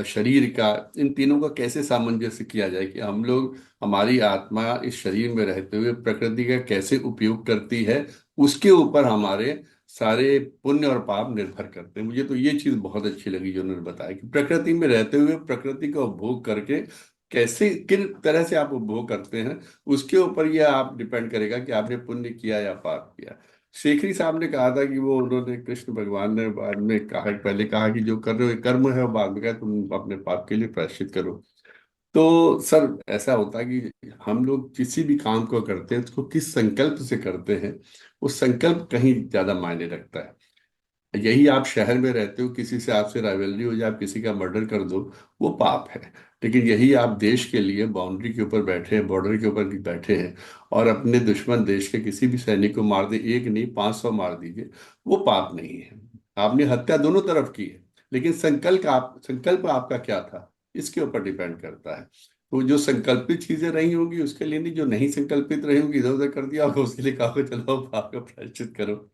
शरीर का, इन तीनों का कैसे सामंजस्य किया जाए कि हम लोग, हमारी आत्मा इस शरीर में रहते हुए प्रकृति का कैसे उपयोग करती है, उसके ऊपर हमारे सारे पुण्य और पाप निर्भर करते हैं। मुझे तो ये चीज बहुत अच्छी लगी जो उन्होंने बताया कि प्रकृति में रहते हुए प्रकृति का उपभोग करके कैसे, किन तरह से आप उपभोग करते हैं, उसके ऊपर यह आप डिपेंड करेगा कि आपने पुण्य किया या पाप किया। शेखरी साहब ने कहा था कि वो, उन्होंने, कृष्ण भगवान ने बाद में कहा, पहले कहा कि जो कर रहे हो ये कर्म है, और बाद में कहा तुम अपने पाप के लिए प्रायश्चित करो। तो सर ऐसा होता है कि हम लोग किसी भी काम को करते हैं तो उसको किस संकल्प से करते हैं, वो संकल्प कहीं ज्यादा मायने रखता है। यही आप शहर में रहते हो, किसी से आपसे राइवलरी हो जाए, आप किसी का मर्डर कर दो, वो पाप है। लेकिन यही आप देश के लिए बाउंड्री के ऊपर बैठे हैं, बॉर्डर के ऊपर बैठे हैं, और अपने दुश्मन देश के किसी भी सैनिक को मार दे, एक नहीं 500 मार दीजिए, वो पाप नहीं है। आपने हत्या दोनों तरफ की है, लेकिन संकल्प आपका क्या था, इसके ऊपर डिपेंड करता है। तो जो संकल्पित चीजें रही होंगी उसके लिए नहीं, जो नहीं संकल्पित रही होंगी इधर उधर कर दिया होगा, उसके लिए कहा चलो पाप का प्रायश्चित करो।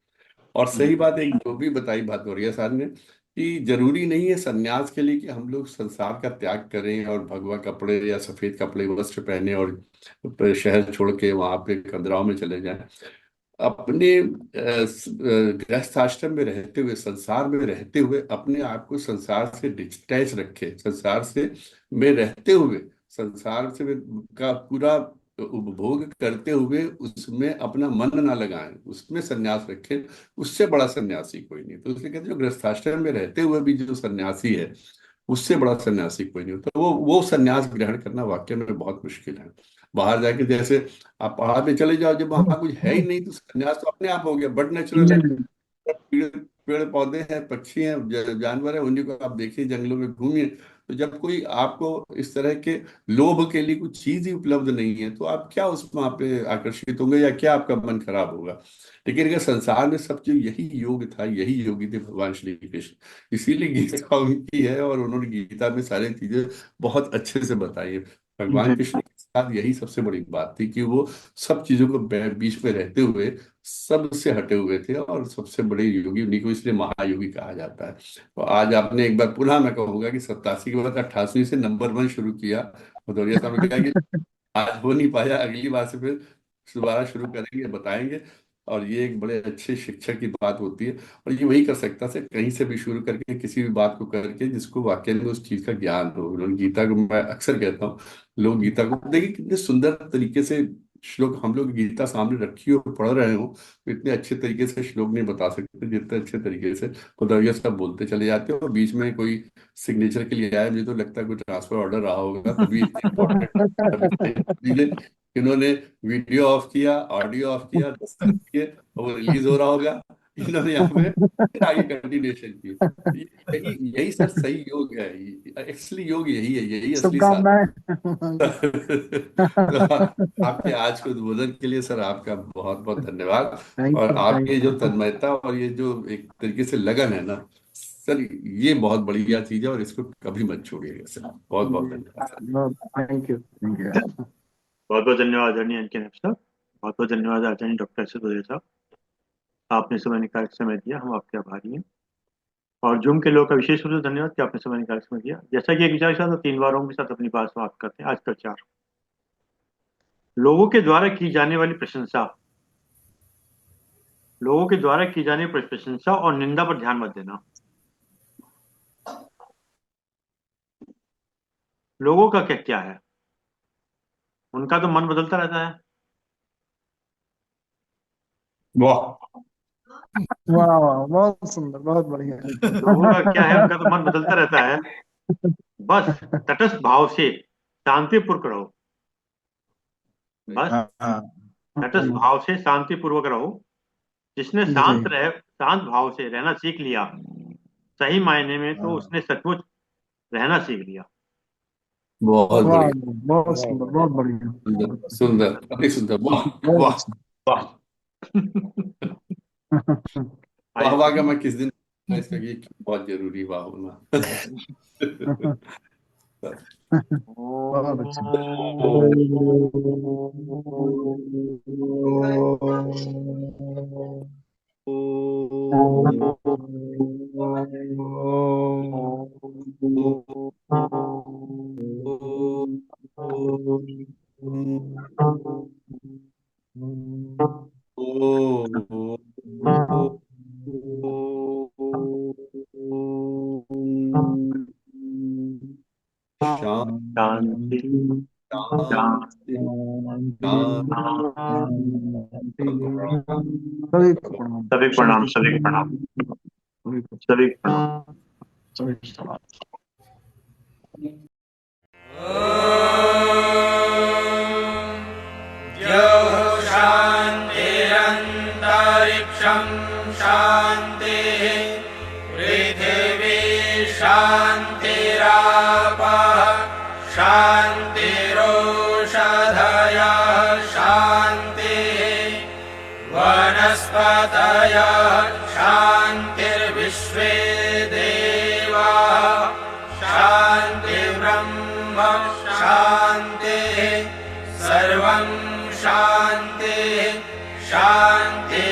और सही बात, एक जो भी बताई बात हो रही है साहब ने, कि जरूरी नहीं है सन्यास के लिए कि हम लोग संसार का त्याग करें और भगवा कपड़े या सफेद कपड़े वस्त्र पहने और शहर छोड़ के वहां पे कदराव में चले जाएं। अपने गृहस्थ आश्रम में रहते हुए, संसार में रहते हुए, अपने आप को संसार से डिटैच रखे, संसार से में रहते हुए, संसार से का पूरा उपभोग करते हुए उसमें अपना मन ना लगाएं, उसमें संन्यास रखें। उससे बड़ा सन्यासी कोई नहीं। तो इसलिए कहते हैं जो गृहस्थाश्रम में रहते हुए भी जो सन्यासी है, उससे बड़ा सन्यासी कोई नहीं होता। वो सन्यास ग्रहण करना वाकई में बहुत मुश्किल है। बाहर जाके जैसे आप पहाड़ पे चले जाओ, जब वहां कुछ है ही नहीं तो सन्यास तो अपने आप हो गया, बट नेचुरल है। पेड़ पेड़ पौधे हैं, पक्षी हैं, जानवर हैं, उन्हीं को आप देखिए, जंगलों में घूमिए। तो जब कोई आपको इस तरह के लोभ के लिए कुछ चीज ही उपलब्ध नहीं है, तो आप क्या उस वहां पे आकर्षित होंगे, या क्या आपका मन खराब होगा। लेकिन अगर संसार में सब चीज यही योग था, यही योगी थे भगवान श्री कृष्ण, इसीलिए गीता उनकी है, और उन्होंने गीता में सारी चीजें बहुत अच्छे से बताई है। भगवान कृष्ण के साथ यही सबसे बड़ी बात थी कि वो सब चीजों को बीच में रहते हुए सबसे हटे हुए थे, और सबसे बड़े योगी उन्हीं को इसलिए महायोगी कहा जाता है। तो आज आपने एक बार पुनः, मैं कहूंगा कि 87 के बाद 88 से नंबर 1 शुरू किया। भदौरिया साहब ने कहा कि आज हो नहीं पाया, अगली बार से फिर दोबारा शुरू करेंगे, बताएंगे। और ये एक बड़े अच्छे शिक्षक की बात होती है, और ये वही कर सकता है कहीं से भी शुरू करके, किसी भी बात को करके जिसको वाकई में उस चीज का ज्ञान हो। उन्होंने गीता को, मैं अक्सर कहता हूँ, लोग गीता को देखिए कितने सुंदर तरीके से श्लोक, हम लोग गीता सामने रखी हो, पढ़ रहे हो, तो इतने अच्छे तरीके से श्लोक नहीं बता सकते जितने अच्छे तरीके से खुदाइया सब बोलते चले जाते हो। और बीच में कोई सिग्नेचर के लिए आया, मुझे तो लगता है कोई ट्रांसफर ऑर्डर रहा होगा, तभी इतने इंपॉर्टेंट इन्होंने वीडियो ऑफ किया, ऑडियो ऑफ किया, दस्तखत किए, और वो रिलीज हो रहा होगा, इन्होंने यहाँ पे आगे कंटिन्यूशन की। यही यही सर सही योग है, एक्चुअली योग यही है, यही असली सार। शुभकामनाएं। तो आपके आज के उद्बोधन के लिए सर आपका बहुत बहुत धन्यवाद। थैंक और यू, थैंक आपके जो यू। तन्मयता और ये जो एक तरीके से लगन है ना सर, ये बहुत बढ़िया चीज है, और इसको कभी मत छोड़िएगा सर। बहुत बहुत धन्यवाद sir. Thank you, thank you. बहुत बहुत धन्यवाद आदरणीय एनके साहब। बहुत बहुत धन्यवाद आदरणीय डॉक्टर एस एस साहब। आपने समय निकाल के समय दिया, हम आपके आभारी हैं। और जूम के लोगों का विशेष रूप से धन्यवाद कि आपने समय निकाल के समय दिया। जैसा कि एक विचार के साथ 3 बारों के साथ अपनी बात समाप्त करते हैं। आज का विचार, लोगों के द्वारा की जाने वाली प्रशंसा, लोगों के द्वारा की जाने वाली प्रशंसा और निंदा पर ध्यान मत देना। लोगों का क्या क्या है, उनका तो मन बदलता रहता है। वाह। वाह वाह, बहुत सुंदर, बहुत बढ़िया। लोगों का क्या है, उनका तो मन बदलता रहता है। बस तटस्थ भाव से शांतिपूर्वक रहो। बस हाँ हाँ। तटस्थ भाव से शांतिपूर्वक रहो। जिसने जी, शांत भाव से रहना सीख लिया, सही मायने में तो हाँ। उसने सचमुच रहना सीख लिया। बहुत वाह, बढ़िया। बहुत सुंदर, बहुत बढ़िया। सुंदर सुंदर, अति सुंदर। वाह बहुत वाह अच्छा। वाह। वाह वाह का मैं किस दिन इसका, ये बहुत जरूरी वाह होना। बहुत अच्छा। शांति शांति सभी को प्रणाम। सभी प्रणाम, सभी प्रणाम, सभी प्रणाम। शान्तिरन्तरिक्षं शान्तिः पृथिवी शान्तिरापः शान्तिरोषधयः शान्तिः वनस्पतयः शान्तिर्विश्वे देवाः शान्तिर्ब्रह्म शान्तिः सर्वं शान्तिः शान्ति